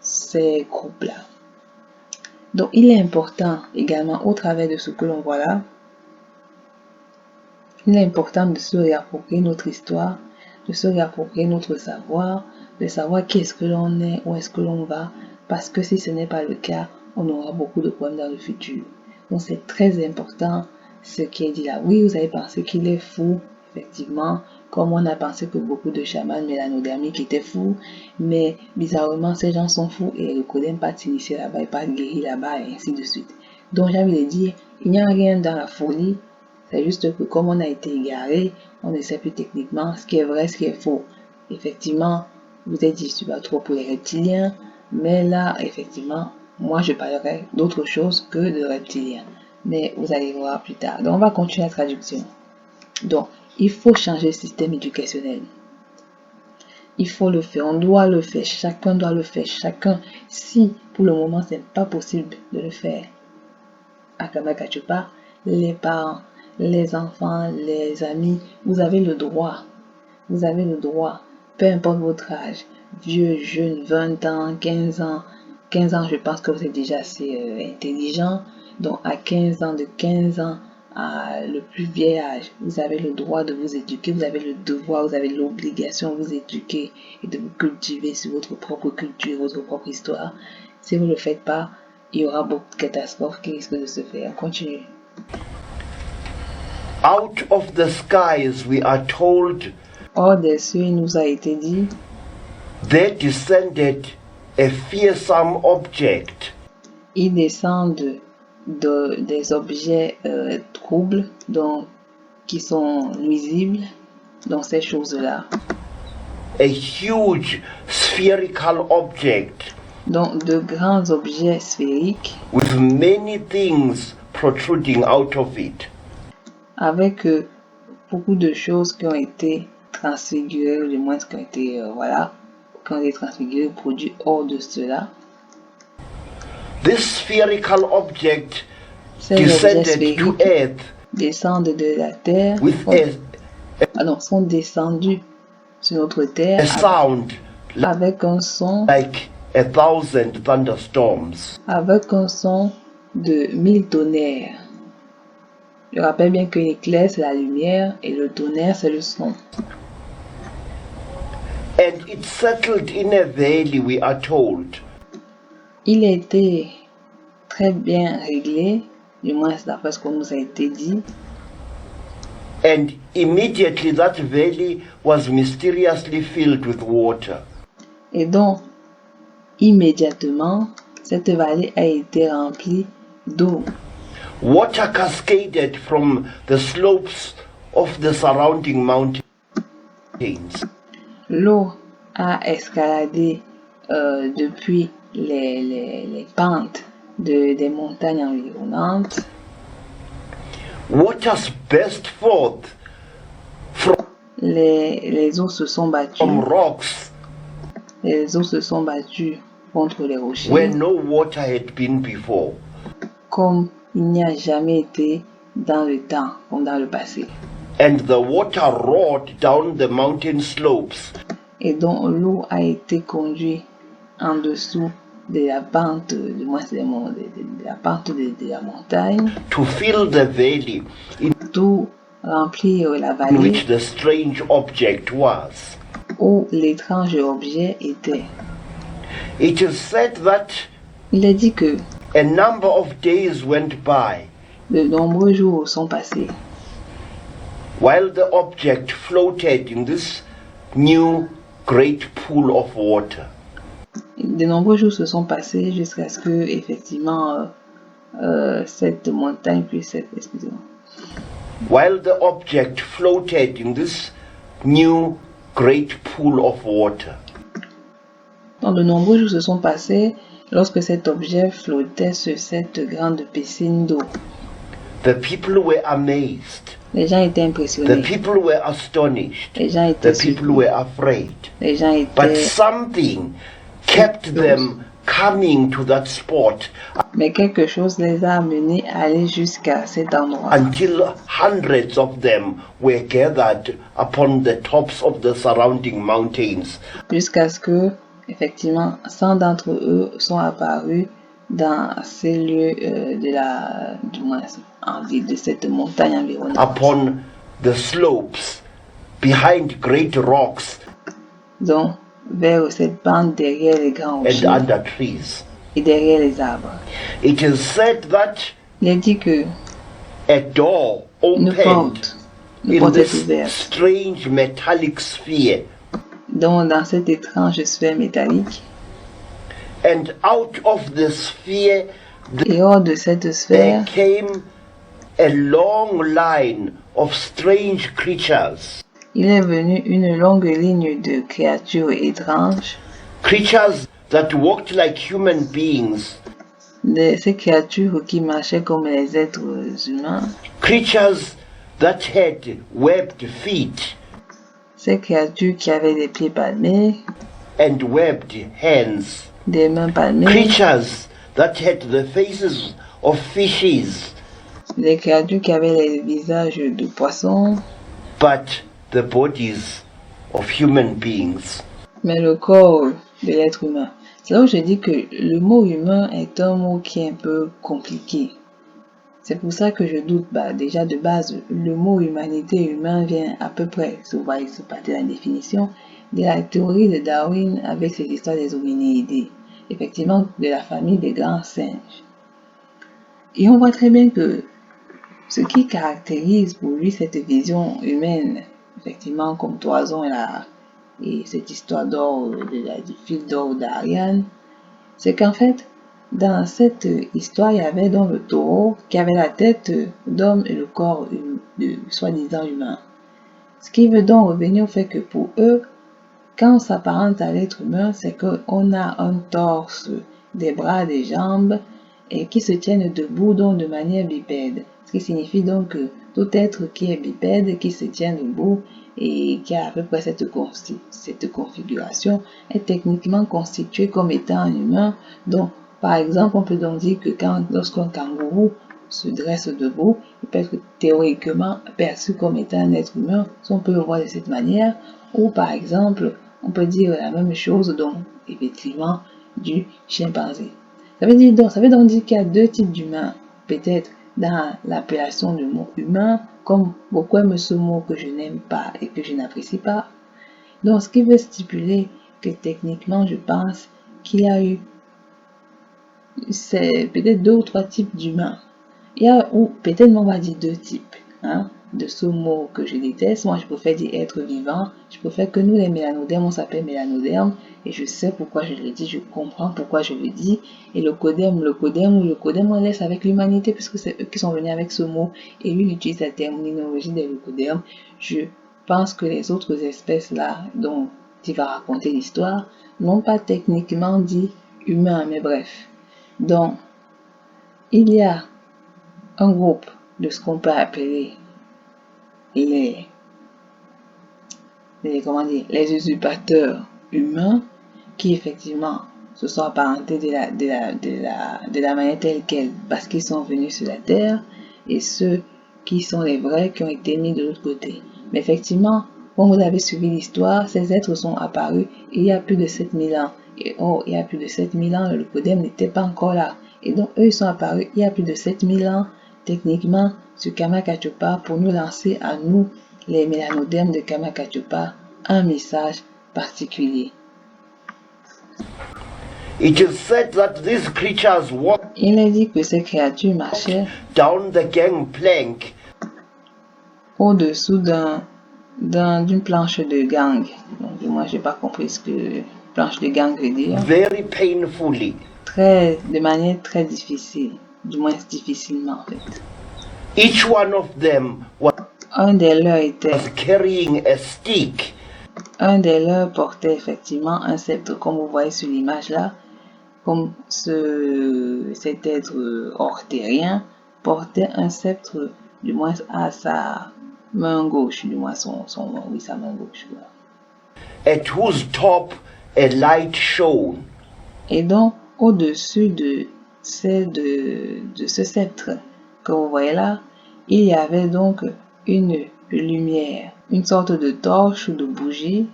ces groupes-là. Donc il est important également, au travers de ce que l'on voit là, il est important de se réapproprier notre histoire, de se réapproprier notre savoir, de savoir qui est-ce que l'on est, où est-ce que l'on va, parce que si ce n'est pas le cas, on aura beaucoup de problèmes dans le futur. Donc c'est très important ce qui est dit là. Oui, vous avez pensé qu'il est fou, effectivement, comme on a pensé que beaucoup de chamans mélanodermiques étaient fous, mais bizarrement, ces gens sont fous et ils ne connaissent pas de s'initier là-bas et pas de guérir là-bas et ainsi de suite. Donc j'ai envie de dire, il n'y a rien dans la folie, c'est juste que comme on a été égaré, on ne sait plus techniquement ce qui est vrai, ce qui est faux. Effectivement, vous êtes dit, je suis pas trop pour les reptiliens, mais là, effectivement, moi je parlerai d'autre chose que de reptiliens. Mais vous allez voir plus tard. Donc on va continuer la traduction. Donc, il faut changer le système éducationnel. Il faut le faire, on doit le faire, chacun doit le faire, chacun. Si pour le moment ce n'est pas possible de le faire à Kamakachupa, les parents, les enfants, les amis, vous avez le droit, peu importe votre âge, vieux, jeune, 20 ans, 15 ans, je pense que vous êtes déjà assez intelligent, donc à 15 ans, de 15 ans à le plus vieil âge, vous avez le droit de vous éduquer, vous avez le devoir, vous avez l'obligation de vous éduquer et de vous cultiver sur votre propre culture, votre propre histoire. Si vous ne le faites pas, il y aura beaucoup de catastrophes qui risquent de se faire. Continue. Out of the skies, we are told, hors des cieux, il nous a été dit, there descended a fearsome object. Ils descendent des objets troubles, donc qui sont nuisibles, dans ces choses-là. A huge spherical object. Donc de grands objets sphériques. With many things protruding out of it. Avec beaucoup de choses qui ont été transfigurées, du moins qui ont été transfigurées, produits hors de cela. This spherical object descended to earth. Descendent de la terre. Sont descendus sur notre terre. A sound avec un son. Like 1,000 thunderstorms. avec un son de 1000 tonnerres. Je rappelle bien que l'éclair c'est la lumière et le tonnerre c'est le son. And it settled in a valley, we are told. Il a été très bien réglé, du moins d'après ce qu'on nous a été dit. And immediately that valley was mysteriously filled with water. Et donc, immédiatement, cette vallée a été remplie d'eau. Water cascaded from the slopes of the surrounding mountains. L'eau a escaladé depuis les pentes des montagnes environnantes. Waters burst forth Les eaux se sont battues. from rocks Les eaux se sont battues contre les rochers. where no water had been before. Comme il n'y a jamais été dans le temps, comme dans le passé. And the water roared down the mountain slopes Et donc l'eau a été conduite en dessous de la pente, du moins de la pente de la montagne, to fill the valley in tout remplir la which vallée the strange object was. où l'étrange objet était. It is said that Il est dit que a number of days went by de nombreux jours sont passés while the object floated in this new great pool of water. de nombreux jours se sont passés jusqu'à ce que effectivement cette montagne puisse être, excusez-moi, While the object floated in this new great pool of water. donc de nombreux jours se sont passés lorsque cet objet flottait sur cette grande piscine d'eau. The people were amazed. Les gens étaient The impressionnés. people were astonished. Les gens étaient The people surpris. were afraid. Les gens But étaient... something kept them coming to that spot Mais quelque chose les a amenés à aller jusqu'à cet endroit. until hundreds of them were gathered upon the tops of the surrounding mountains. Jusqu'à ce que, effectivement, 100 d'entre eux sont apparus dans ces lieux du moins, de cette montagne environnante. Upon the slopes, behind great rocks Donc, vers cette bande derrière les grands and rochers under trees. et derrière les arbres. It is said that Il est dit que a door une opened porte in est this ouverte. strange metallic sphere, Donc, dans cette étrange sphère métallique, and out of the sphere et hors de cette there sphère, came a long line of strange creatures, il est venu une longue ligne de créatures étranges, creatures that walked like human beings, ces créatures qui marchaient comme les êtres humains, creatures that had webbed feet ces créatures qui avaient des pieds palmés, and webbed hands, des mains palmées, creatures that had the faces of fishes, des créatures qui avaient les visages de poissons, but the bodies of human beings. mais le corps de l'être humain. C'est là où je dis que le mot humain est un mot qui est un peu compliqué. C'est pour ça que je doute. Déjà de base, le mot humanité, humain vient à peu près, si vous voyez, c'est partie de la définition, de la théorie de Darwin avec ses histoires des hominidés. Effectivement, de la famille des grands singes. Et on voit très bien que ce qui caractérise pour lui cette vision humaine, effectivement, comme Toison et cette histoire d'or, du fil d'or d'Ariane, c'est qu'en fait, dans cette histoire, il y avait donc le taureau qui avait la tête d'homme et le corps de soi-disant humain. Ce qui veut donc revenir au fait que pour eux, quand on s'apparente à l'être humain, c'est qu'on a un torse, des bras, des jambes, et qui se tiennent debout donc de manière bipède. Ce qui signifie donc que tout être qui est bipède, qui se tient debout et qui a à peu près cette configuration, est techniquement constitué comme étant un humain. Donc, par exemple, on peut donc dire que lorsqu'un kangourou se dresse debout, il peut être théoriquement perçu comme étant un être humain, si on peut le voir de cette manière. Ou par exemple, on peut dire la même chose, donc effectivement, du chimpanzé. Ça veut donc dire qu'il y a deux types d'humains, peut-être dans l'appellation du mot humain, comme beaucoup aiment ce mot que je n'aime pas et que je n'apprécie pas. Donc, ce qui veut stipuler que techniquement, je pense qu'il y a eu, c'est peut-être deux ou trois types d'humains. Il y a, ou peut-être on va dire deux types, hein, de ce mot que je déteste. Moi, je préfère dire être vivant. Je préfère que nous, les mélanodermes, on s'appelle mélanodermes. Et je sais pourquoi je le dis, je comprends pourquoi je le dis. Et le codème, on laisse avec l'humanité, puisque c'est eux qui sont venus avec ce mot. Et lui, il utilise la terminologie des leucodermes. Je pense que les autres espèces là, dont il va raconter l'histoire, n'ont pas techniquement dit humain, mais bref. Donc, il y a un groupe de ce qu'on peut appeler les usurpateurs humains qui effectivement se sont apparentés de la manière telle qu'elle parce qu'ils sont venus sur la terre, et ceux qui sont les vrais qui ont été mis de l'autre côté. Mais effectivement, comme vous avez suivi l'histoire, ces êtres sont apparus il y a plus de 7000 ans. Et il y a plus de 7000 ans, le Leucodème n'était pas encore là. Et donc, eux, ils sont apparus il y a plus de 7000 ans, techniquement, sur Kamakachopa, pour nous lancer à nous, les mélanodermes de Kamakachopa, un message particulier. It is said that these creatures walk Il est dit que ces créatures marchaient down the gangplank au-dessous d'une planche de gang. Donc, moi, j'ai pas compris ce que planche de gang veut dire. very painfully. De manière très difficile, du moins difficilement en fait. Each one of them was Un des leurs était, carrying a stick. un des leurs portait effectivement un sceptre, comme vous voyez sur l'image là, comme cet être ortérien portait un sceptre, du moins à sa main gauche, du moins sa main gauche. Voilà. At whose top a light shone. Et donc, au-dessus de ce sceptre que vous voyez là, il y avait donc une lumière, une sorte de torche ou de bougie,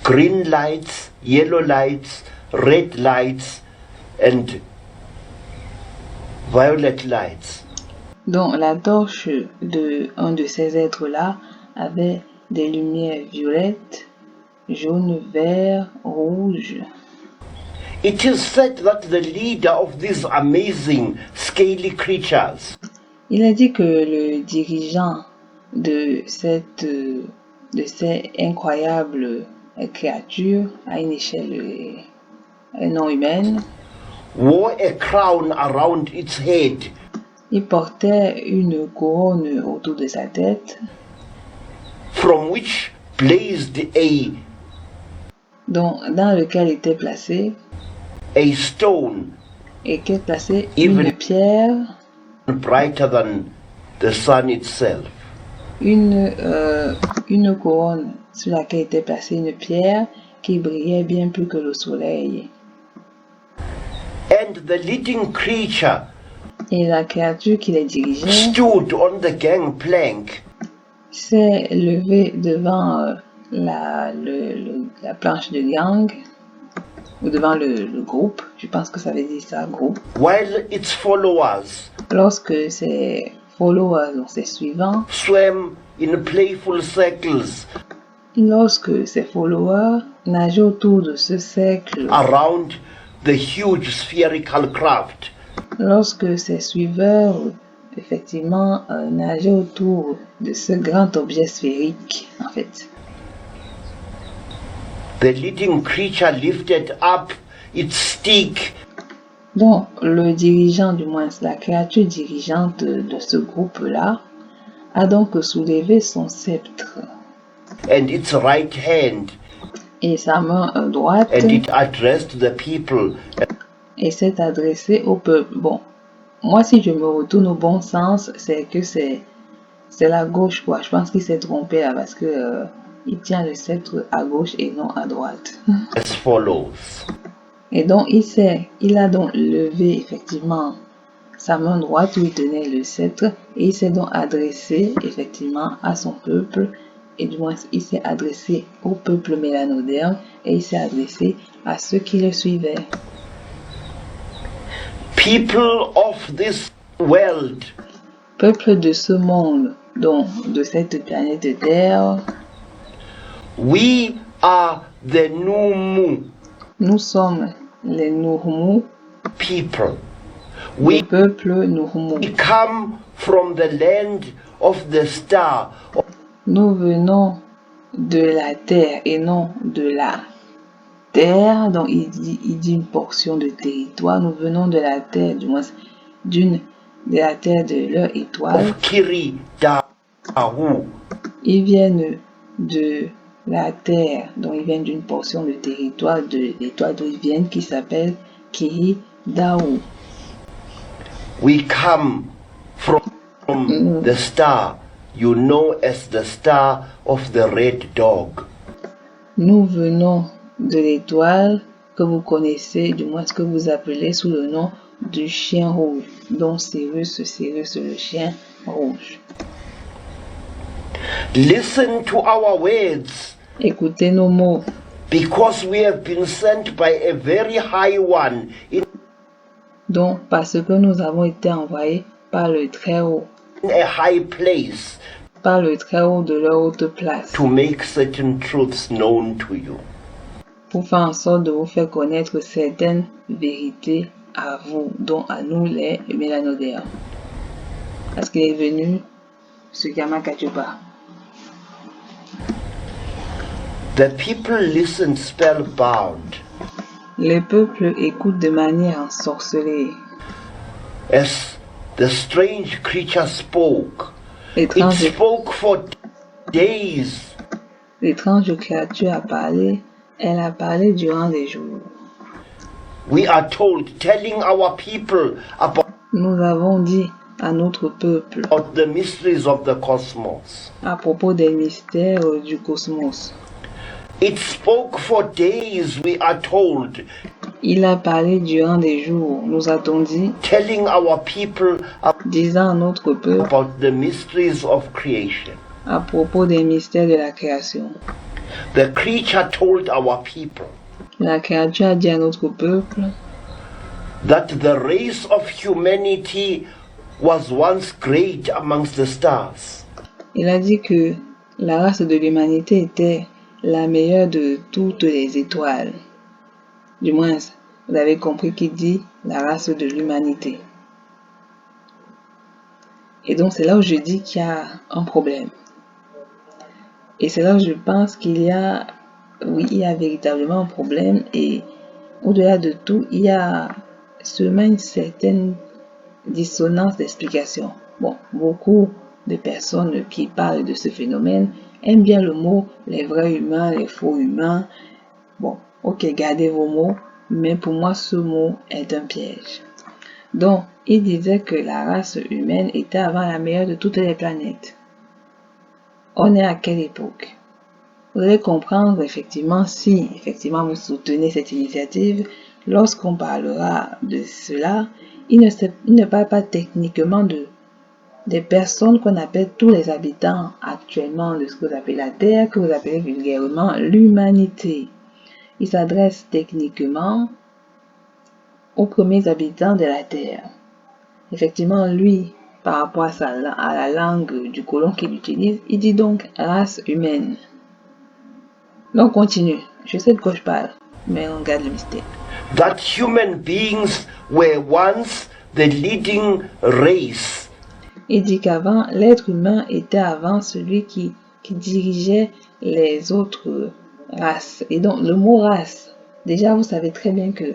Green lights, yellow lights, red lights, and violet lights. dont la torche de un de ces êtres-là avait des lumières violettes, jaunes, verts, rouges. It is said that the leader of these amazing scaly creatures Il a dit que le dirigeant de ces incroyables créatures à une échelle non humaine, wore a crown around its head, il portait une couronne autour de sa tête, from which blazed dans lequel était placé a stone et qu'est placée Even- une pierre, brighter than the sun itself. une couronne sur laquelle était placée une pierre qui brillait bien plus que le soleil. And the leading creature Et la créature qui les dirigeait stood on the gangplank s'est levée devant la planche de gang, ou devant le groupe, je pense que ça veut dire ça, groupe, while its followers lorsque ses followers, donc ses suivants, swam in playful circles lorsque ses followers nageaient autour de ce cercle, around the huge spherical craft. lorsque ses suiveurs, effectivement, nageaient autour de ce grand objet sphérique, en fait. The leading creature lifted up its stick Donc, le dirigeant, du moins la créature dirigeante de ce groupe-là, a donc soulevé son sceptre and its right hand, et sa main droite and it addressed the people et s'est adressé au peuple. Bon, moi, si je me retourne au bon sens, c'est que c'est la gauche, quoi. Je pense qu'il s'est trompé là parce que il tient le sceptre à gauche et non à droite. as follows. Et donc, il a donc levé effectivement sa main droite où il tenait le sceptre et il s'est donc adressé effectivement à son peuple et du moins il s'est adressé au peuple mélanoderme et il s'est adressé à ceux qui le suivaient. People of this world, Peuple de ce monde, donc de cette planète Terre, we are the Numu nous sommes les Nurmu, people. le We peuple Nurmu. come from the land of the star. Nous venons de la terre et non de la terre. Donc il dit une portion de territoire. Nous venons de la terre, du moins de la terre de leur étoile. Of Kiri Dahu. Ils viennent de la terre, donc ils viennent d'une portion de territoire de l'étoile d'où ils viennent qui s'appelle Kiri Dahu. We come from the star you know as the star of the red dog. Nous venons de l'étoile que vous connaissez, du moins ce que vous appelez sous le nom du chien rouge, donc Sirius, le chien rouge. Listen to our words, Écoutez nos mots, because we have been sent by a very high one in donc parce que nous avons été envoyés par le Très-Haut, a high place par le Très-Haut de leur haute place, to make certain truths known to you. pour faire en sorte de vous faire connaître certaines vérités à vous, dont à nous les mélanodermes. Parce qu'il est venu ce Kamakatupa. The people listen spellbound Les peuples écoutent de manière ensorcelée. as the strange creature spoke. It L'étrange spoke for days. L'étrange créature a parlé, elle a parlé durant des jours. We are told, telling our people about Nous avons dit à notre peuple the mysteries of the cosmos. à propos des mystères du cosmos. It spoke for days, we are told, Il a parlé durant des jours, nous a-t-on dit, telling our people disant à notre peuple about the mysteries of creation. à propos des mystères de la création. The creature told our people La créature a dit à notre peuple that the race of humanity was once great amongst the stars. il a dit que la race de l'humanité était la meilleure de toutes les étoiles. Du moins, vous avez compris qu'il dit la race de l'humanité. Et donc, c'est là où je dis qu'il y a un problème. Et c'est là où je pense qu'il y a, oui, il y a véritablement un problème. Et au-delà de tout, il y a seulement une certaine dissonance d'explication. Bon, beaucoup de personnes qui parlent de ce phénomène aiment bien le mot les vrais humains, les faux humains. Bon, ok, gardez vos mots, mais pour moi, ce mot est un piège. Donc, il disait que la race humaine était avant la meilleure de toutes les planètes. On est à quelle époque? Vous allez comprendre effectivement si effectivement vous soutenez cette initiative. Lorsqu'on parlera de cela, il ne parle pas techniquement des personnes qu'on appelle tous les habitants actuellement de ce que vous appelez la Terre, que vous appelez vulgairement l'humanité. Il s'adresse techniquement aux premiers habitants de la Terre. Effectivement, lui, par rapport à la langue du colon qu'il utilise, il dit donc race humaine. Donc continue. Je sais de quoi je parle, mais on garde le mystère. That human beings were once the leading race. Il dit qu'avant, l'être humain était avant celui qui dirigeait les autres races. Et donc, le mot race, déjà, vous savez très bien que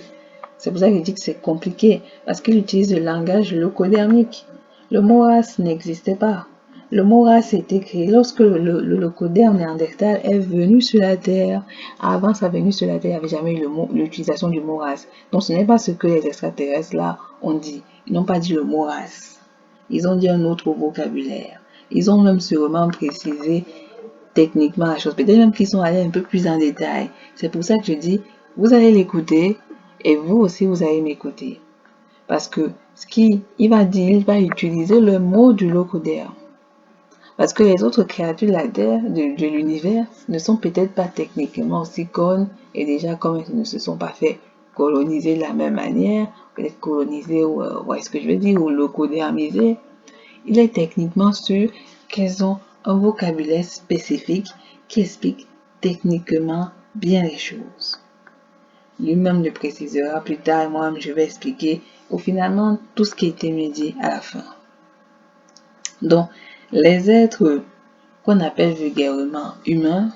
c'est pour ça que je dis que c'est compliqué, parce qu'il utilise le langage locodermique. Le mot race n'existait pas. Le mot race a été créé lorsque le locoderme néandertal est venu sur la Terre. Avant sa venue sur la Terre, il n'y avait jamais eu l'utilisation du mot race. Donc, ce n'est pas ce que les extraterrestres là ont dit. Ils n'ont pas dit le mot race. Ils ont dit un autre vocabulaire. Ils ont même sûrement précisé techniquement la chose. Peut-être même qu'ils sont allés un peu plus en détail. C'est pour ça que je dis, vous allez l'écouter et vous aussi, vous allez m'écouter. Parce que il va utiliser le mot du locoderme. Parce que les autres créatures de la Terre, de l'univers, ne sont peut-être pas techniquement aussi connes, et déjà comme elles ne se sont pas fait coloniser de la même manière, peut-être coloniser, ou ouais, ce que je veux dire, ou locodéamisées, il est techniquement sûr qu'elles ont un vocabulaire spécifique qui explique techniquement bien les choses. Lui-même le précisera plus tard et moi-même je vais expliquer ou finalement tout ce qui a été mieux dit à la fin. Donc, les êtres qu'on appelle vulgairement humains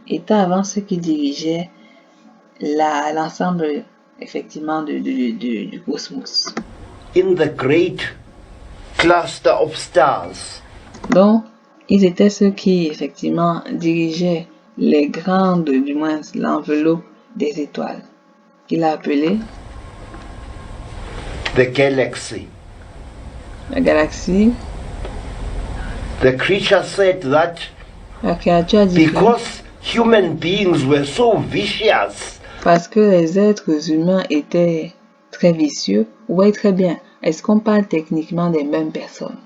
étaient avant ceux qui dirigeaient l'ensemble effectivement du cosmos. In the great cluster of stars, Donc, ils étaient ceux qui effectivement dirigeaient les grandes, du moins l'enveloppe des étoiles, qu'il a appelé the galaxy. la galaxie. The creature said that La créature a dit que because human beings were so vicious, parce que les êtres humains étaient très vicieux, ouais, très bien. Est-ce qu'on parle techniquement des mêmes personnes?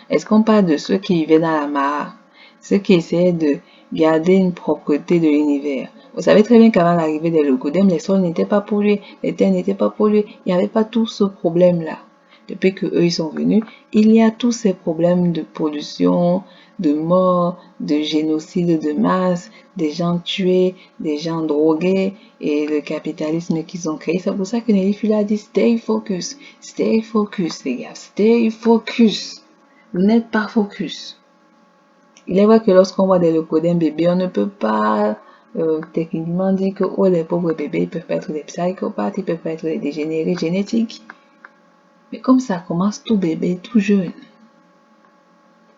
Est-ce qu'on parle de ceux qui vivaient dans la mare, ceux qui essayaient de garder une propreté de l'univers? Vous savez très bien qu'avant l'arrivée des leucodèmes, les sols n'étaient pas pollués, les terres n'étaient pas polluées, il n'y avait pas tout ce problème-là. Depuis que eux ils sont venus, il y a tous ces problèmes de pollution, de mort, de génocide de masse, des gens tués, des gens drogués et le capitalisme qu'ils ont créé. C'est pour ça que Nelly Fula a dit stay focus, les gars, stay focus. Vous n'êtes pas focus. Il est vrai que lorsqu'on voit des leucodèmes bébés, on ne peut pas techniquement dire que oh, les pauvres bébés ils peuvent pas être des psychopathes, ils peuvent pas être des dégénérés génétiques. Mais comme ça commence tout bébé, tout jeune.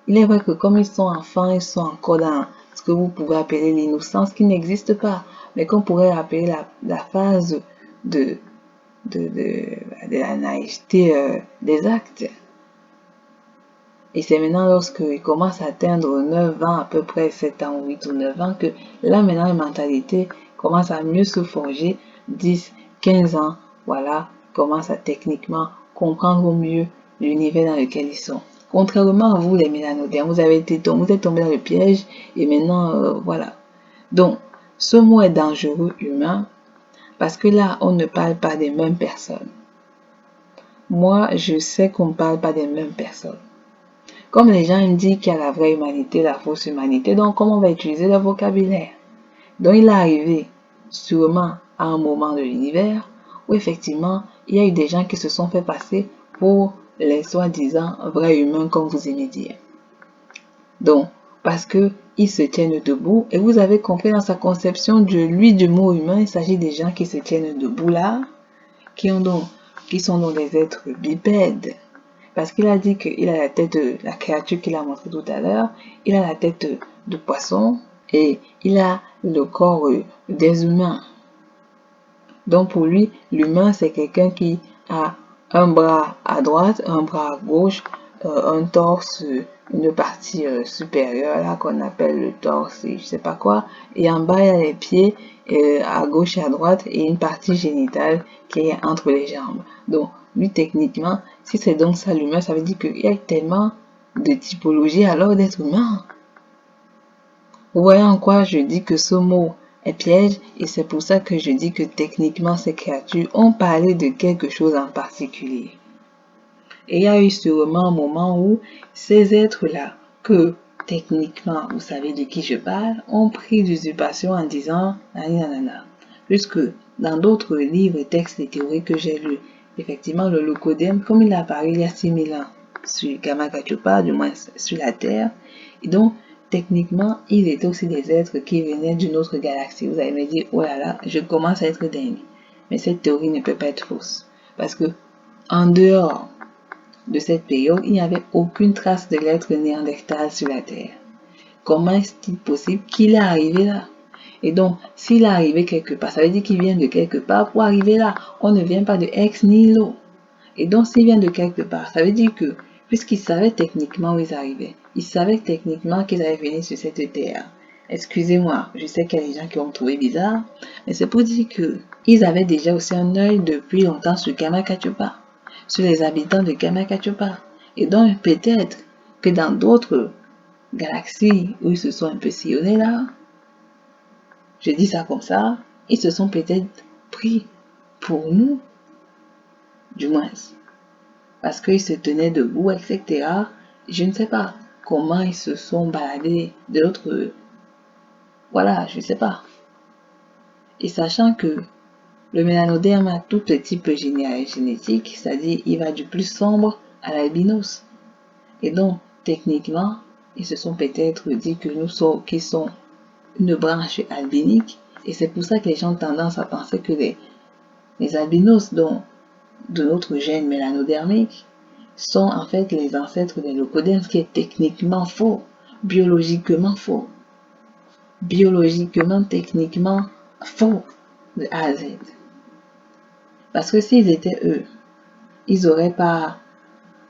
Il est vrai que comme ils sont enfants, ils sont encore dans ce que vous pouvez appeler l'innocence qui n'existe pas, mais qu'on pourrait appeler la phase de la naïveté des actes. Et c'est maintenant lorsqu'ils commencent à atteindre 9 ans, à peu près 7 ans, 8 ou 9 ans, que là maintenant la mentalité commence à mieux se forger, 10, 15 ans, voilà, commencent à techniquement comprendre mieux l'univers dans lequel ils sont. Contrairement à vous les mélanodiens, vous êtes tombés dans le piège et maintenant, voilà. Donc, ce mot est dangereux humain parce que là, on ne parle pas des mêmes personnes. Moi, je sais qu'on ne parle pas des mêmes personnes. Comme les gens disent qu'il y a la vraie humanité, la fausse humanité, donc comment on va utiliser le vocabulaire? Donc il est arrivé sûrement à un moment de l'univers où effectivement il y a eu des gens qui se sont fait passer pour les soi-disant vrais humains comme vous aimez dire. Donc parce que ils se tiennent debout et vous avez compris dans sa conception du mot humain, il s'agit des gens qui se tiennent debout là, qui sont donc des êtres bipèdes. Parce qu'il a dit qu'il a la tête de la créature qu'il a montré tout à l'heure, il a la tête de poisson et il a le corps des humains. Donc pour lui, l'humain c'est quelqu'un qui a un bras à droite, un bras à gauche, un torse, une partie supérieure là qu'on appelle le torse et je sais pas quoi, et en bas il y a les pieds à gauche et à droite et une partie génitale qui est entre les jambes. Donc lui techniquement, si c'est donc ça l'humain, ça veut dire qu'il y a tellement de typologies alors d'être humain. Vous voyez en quoi je dis que ce mot est piège et c'est pour ça que je dis que techniquement ces créatures ont parlé de quelque chose en particulier. Et il y a eu sûrement un moment où ces êtres-là, que techniquement, vous savez de qui je parle, ont pris d'usurpation en disant nanana. Puisque dans d'autres livres, textes et théories que j'ai lus, effectivement, le leucodème, comme il est apparu il y a 6000 ans sur Gamma-Kachopa, du moins sur la Terre, et donc, techniquement, ils étaient aussi des êtres qui venaient d'une autre galaxie. Vous allez me dire, oh là là, je commence à être dingue. Mais cette théorie ne peut pas être fausse. Parce que, en dehors de cette période, il n'y avait aucune trace de l'être néandertal sur la Terre. Comment est-il possible qu'il est arrivé là? Et donc, s'il est arrivé quelque part, ça veut dire qu'il vient de quelque part pour arriver là. On ne vient pas de ex nihilo. Et donc, s'il vient de quelque part, ça veut dire que, puisqu'ils savaient techniquement où ils arrivaient, ils savaient techniquement qu'ils allaient venir sur cette terre. Excusez-moi, je sais qu'il y a des gens qui ont trouvé bizarre, mais c'est pour dire que ils avaient déjà aussi un œil depuis longtemps sur Gamma-Kachopa, sur les habitants de Gamma-Kachopa. Et donc, peut-être que dans d'autres galaxies où ils se sont un peu sillonnés là, je dis ça comme ça, ils se sont peut-être pris pour nous, du moins, parce qu'ils se tenaient debout, etc. Je ne sais pas comment ils se sont baladés de l'autre. Voilà, je ne sais pas. Et sachant que le mélanoderme a tout le type génétique, c'est-à-dire il va du plus sombre à l'albinos. Et donc, techniquement, ils se sont peut-être dit que nous sommes, qu'ils sont une branche albinique. Et c'est pour ça que les gens ont tendance à penser que les albinos de notre gène mélanodermique sont en fait les ancêtres des leucodermes, ce qui est techniquement faux, biologiquement faux, biologiquement, techniquement faux de A à Z. Parce que s'ils étaient eux, ils n'auraient pas,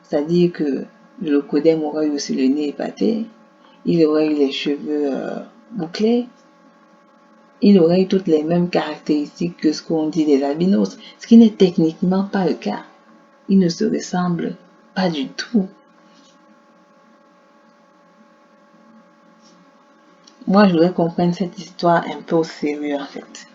c'est-à-dire que le leucoderme aurait eu aussi le nez épaté, il aurait eu les cheveux bouclés, il aurait eu toutes les mêmes caractéristiques que ce qu'on dit des albinos, ce qui n'est techniquement pas le cas. Ils ne se ressemblent pas du tout. Moi, je voudrais qu'on prenne cette histoire un peu au sérieux, en fait.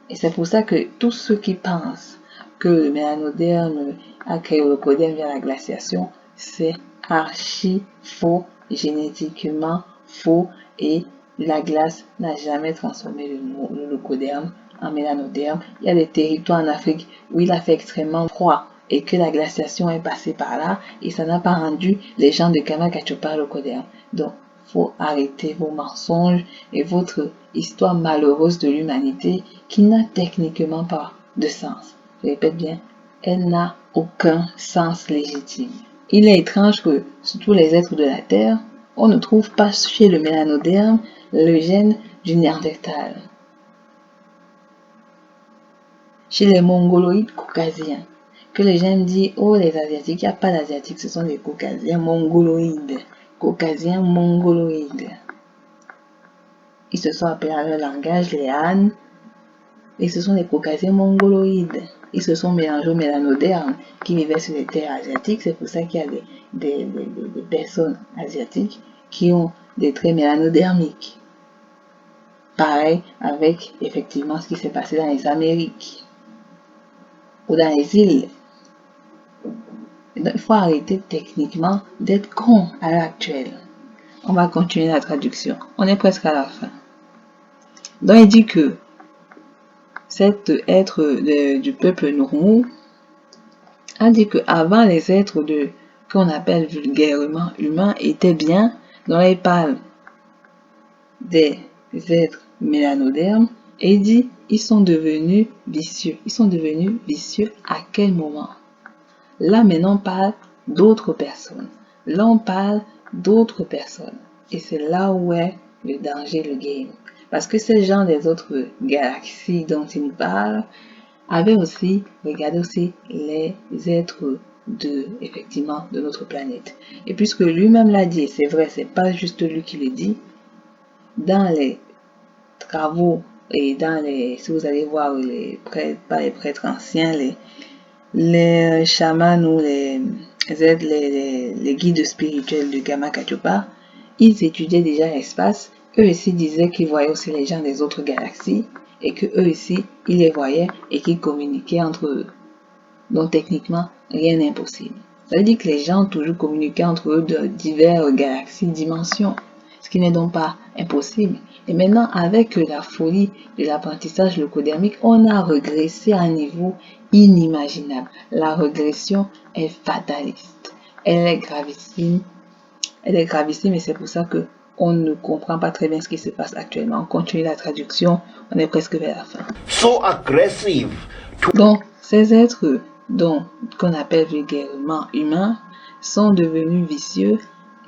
Et c'est pour ça que tous ceux qui pensent que le mélanoderme a créé le leucoderme via la glaciation, c'est archi faux, génétiquement faux, et la glace n'a jamais transformé le leucoderme en mélanoderme. Il y a des territoires en Afrique où il a fait extrêmement froid et que la glaciation est passée par là et ça n'a pas rendu les gens de Kama-Kachopa leucoderme. Donc, faut arrêter vos mensonges et votre histoire malheureuse de l'humanité qui n'a techniquement pas de sens. Je répète bien, elle n'a aucun sens légitime. Il est étrange que, sur tous les êtres de la Terre, on ne trouve pas chez le mélanoderme le gène du Néandertal. Chez les mongoloïdes caucasiens, que les gens disent, oh les asiatiques, il n'y a pas d'asiatiques, ce sont des caucasiens mongoloïdes. Caucasiens mongoloïdes. Ils se sont appelés à leur langage les Han, et ce sont des caucasiens mongoloïdes. Ils se sont mélangés aux mélanodermes qui vivaient sur les terres asiatiques. C'est pour ça qu'il y a des personnes asiatiques qui ont des traits mélanodermiques. Pareil avec effectivement ce qui s'est passé dans les Amériques ou dans les îles. Donc, il faut arrêter techniquement d'être con à l'heure actuelle. On va continuer la traduction. On est presque à la fin. Donc il dit que cet être du peuple Nourmou a dit que avant les êtres qu'on appelle vulgairement humains étaient bien. Donc là il parle des êtres mélanodermes et il dit ils sont devenus vicieux. Ils sont devenus vicieux à quel moment? Là maintenant on parle d'autres personnes. Là on parle d'autres personnes. Et c'est là où est le danger, le game. Parce que ces gens des autres galaxies dont il nous parle avaient aussi, regardez aussi les êtres effectivement, de notre planète. Et puisque lui-même l'a dit, c'est vrai, c'est pas juste lui qui le dit, dans les travaux et si vous allez voir les prêtres, pas les prêtres anciens, les chamans ou les guides spirituels de Kama-Kachopa, ils étudiaient déjà l'espace. Eux aussi disaient qu'ils voyaient aussi les gens des autres galaxies et que eux aussi, ils les voyaient et qu'ils communiquaient entre eux. Donc techniquement, rien n'est impossible. Ça veut dire que les gens ont toujours communiqué entre eux de diverses galaxies, dimensions, ce qui n'est donc pas impossible. Et maintenant, avec la folie de l'apprentissage leucodermique, on a régressé à un niveau inimaginable. La régression est fataliste. Elle est gravissime. Elle est gravissime et c'est pour ça que on ne comprend pas très bien ce qui se passe actuellement. On continue la traduction. On est presque vers la fin. So aggressive. Donc, ces êtres qu'on appelle vulgairement humains sont devenus vicieux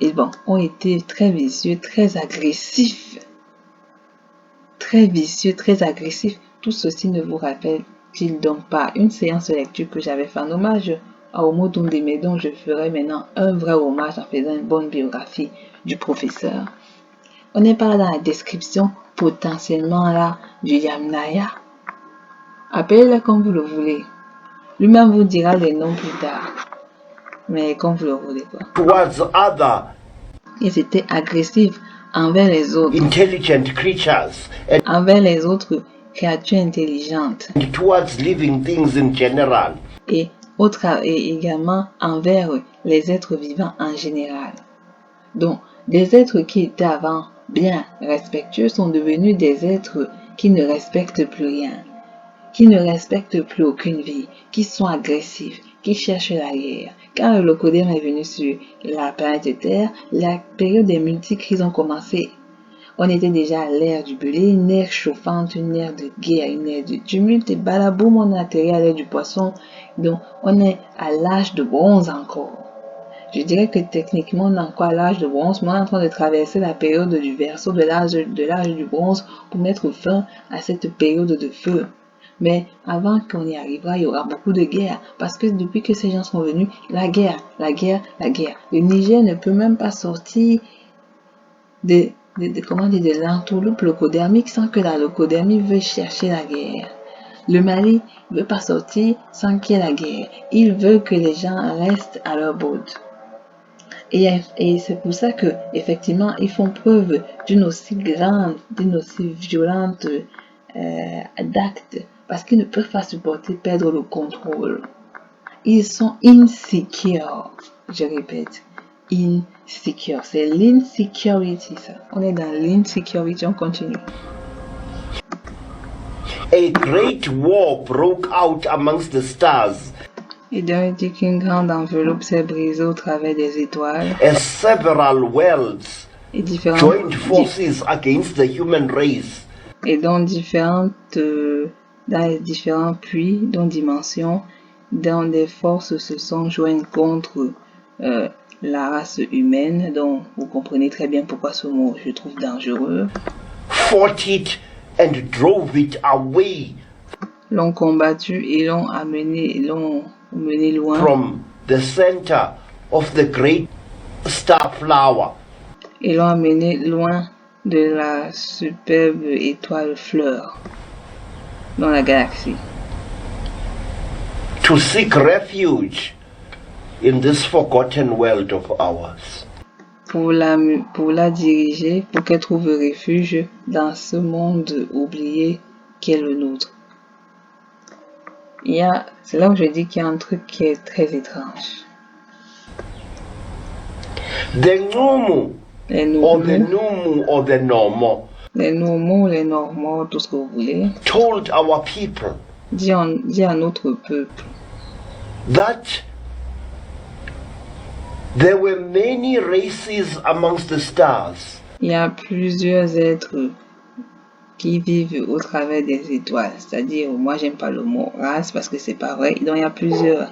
et ont été très vicieux, très agressifs. Très vicieux, très agressifs. Tout ceci ne vous rappelle-t-il donc pas une séance de lecture que j'avais fait en hommage à Homo Dundeme, dont je ferai maintenant un vrai hommage en faisant une bonne biographie du professeur. On n'est pas dans la description potentiellement là du Yamnaya. Appelez-le comme vous le voulez. Lui-même vous dira les noms plus tard. Mais comme vous le voulez quoi. Towards other Ils étaient agressifs envers les autres, intelligent creatures, envers les autres créatures intelligentes and towards living things in general. et également envers les êtres vivants en général. Donc, des êtres qui étaient avant bien respectueux sont devenus des êtres qui ne respectent plus rien, qui ne respectent plus aucune vie, qui sont agressifs, qui cherchent la guerre. Quand le locodème est venu sur la planète Terre, la période des multicrises ont commencé. On était déjà à l'ère du blé, une ère chauffante, une ère de guerre, une ère de tumulte et balaboum, on est atterri à l'ère du poisson. Donc, on est à l'âge de bronze encore. Je dirais que techniquement, on est encore à l'âge de bronze, mais on est en train de traverser la période du Verseau, de l'âge du bronze, pour mettre fin à cette période de feu. Mais avant qu'on y arrivera, il y aura beaucoup de guerres, parce que depuis que ces gens sont venus, la guerre. Le Niger ne peut même pas sortir de l'entourloupe locodermique sans que la locodermie veuille chercher la guerre. Le Mali ne veut pas sortir sans qu'il y ait la guerre. Il veut que les gens restent à leur botte. Et c'est pour ça que, effectivement, ils font preuve d'une aussi grande, d'une aussi violente d'actes, parce qu'ils ne peuvent pas supporter perdre le contrôle. Ils sont insecure. Je répète, insecure. C'est l'insecurity, ça. On est dans l'insecurity, on continue. A great war broke out amongst the stars. Et donc, dit qu'une grande enveloppe s'est brisée au travers des étoiles. As several worlds Et joined forces against the human race. Et dans les différents puits, dans dimensions, dans des forces se sont jointes contre la race humaine, donc vous comprenez très bien pourquoi ce mot je trouve dangereux. Fought it and drove it away. L'ont combattu et l'ont mené loin from the center of the great star flower. Et l'ont amené loin de la superbe étoile fleur dans la galaxie. To seek refuge in this forgotten world of ours. Pour la diriger, pour qu'elle trouve refuge dans ce monde oublié qu'est le nôtre. C'est là où je dis qu'il y a un truc qui est très étrange. Les Normaux, les Normands, tout ce que vous voulez, told our people dit à notre peuple that there were many races amongst the stars. Il y a plusieurs êtres qui vivent au travers des étoiles. C'est-à-dire, moi j'aime pas le mot race parce que c'est pas vrai. Donc il y a plusieurs.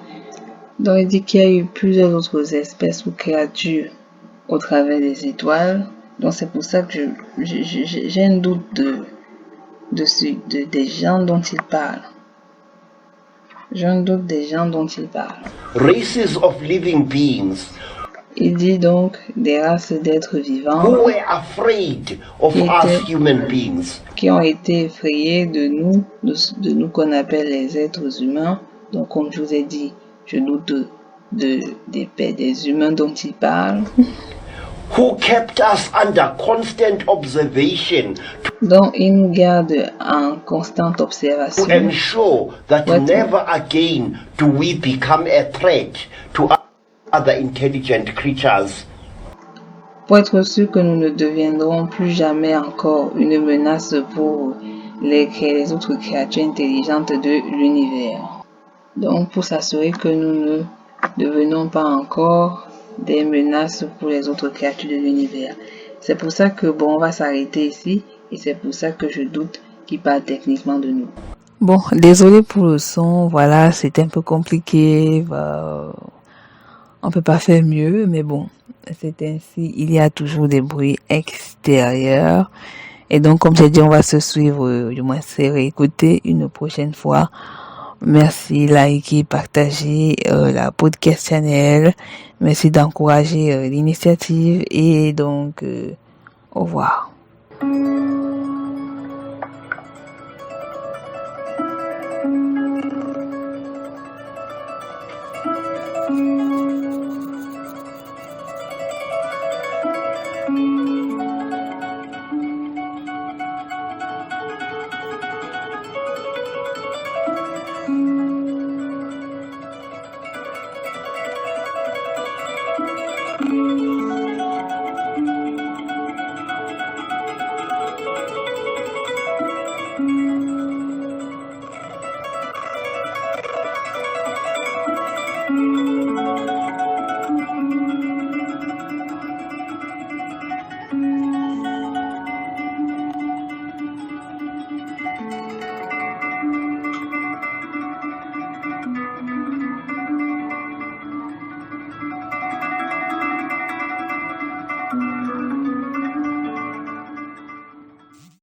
Donc il dit qu'il y a eu plusieurs autres espèces ou créatures au travers des étoiles. Donc c'est pour ça que j'ai un doute des gens dont il parle. J'ai un doute des gens dont il parle. Races of living beings. Il dit donc des races d'êtres vivants who were afraid of us human beings. Qui ont été effrayés de nous qu'on appelle les êtres humains. Donc comme je vous ai dit, je doute des humains dont il parle. Who kept us under constant observation. Donc ils nous gardent en constante observation. To ensure that never again do we become a threat to other intelligent creatures. Pour être sûr que nous ne deviendrons plus jamais encore une menace pour les autres créatures intelligentes de l'univers. Donc pour s'assurer que nous ne devenons pas encore des menaces pour les autres créatures de l'univers. C'est pour ça que on va s'arrêter ici et c'est pour ça que je doute qu'il parle techniquement de nous. Bon, désolé pour le son, voilà, c'est un peu compliqué. On peut pas faire mieux, mais bon, c'est ainsi. Il y a toujours des bruits extérieurs. Et donc, comme j'ai dit, on va se suivre, du moins se réécouter une prochaine fois. Merci, likez, partagez la podcast channel. Merci d'encourager l'initiative. Et donc, au revoir.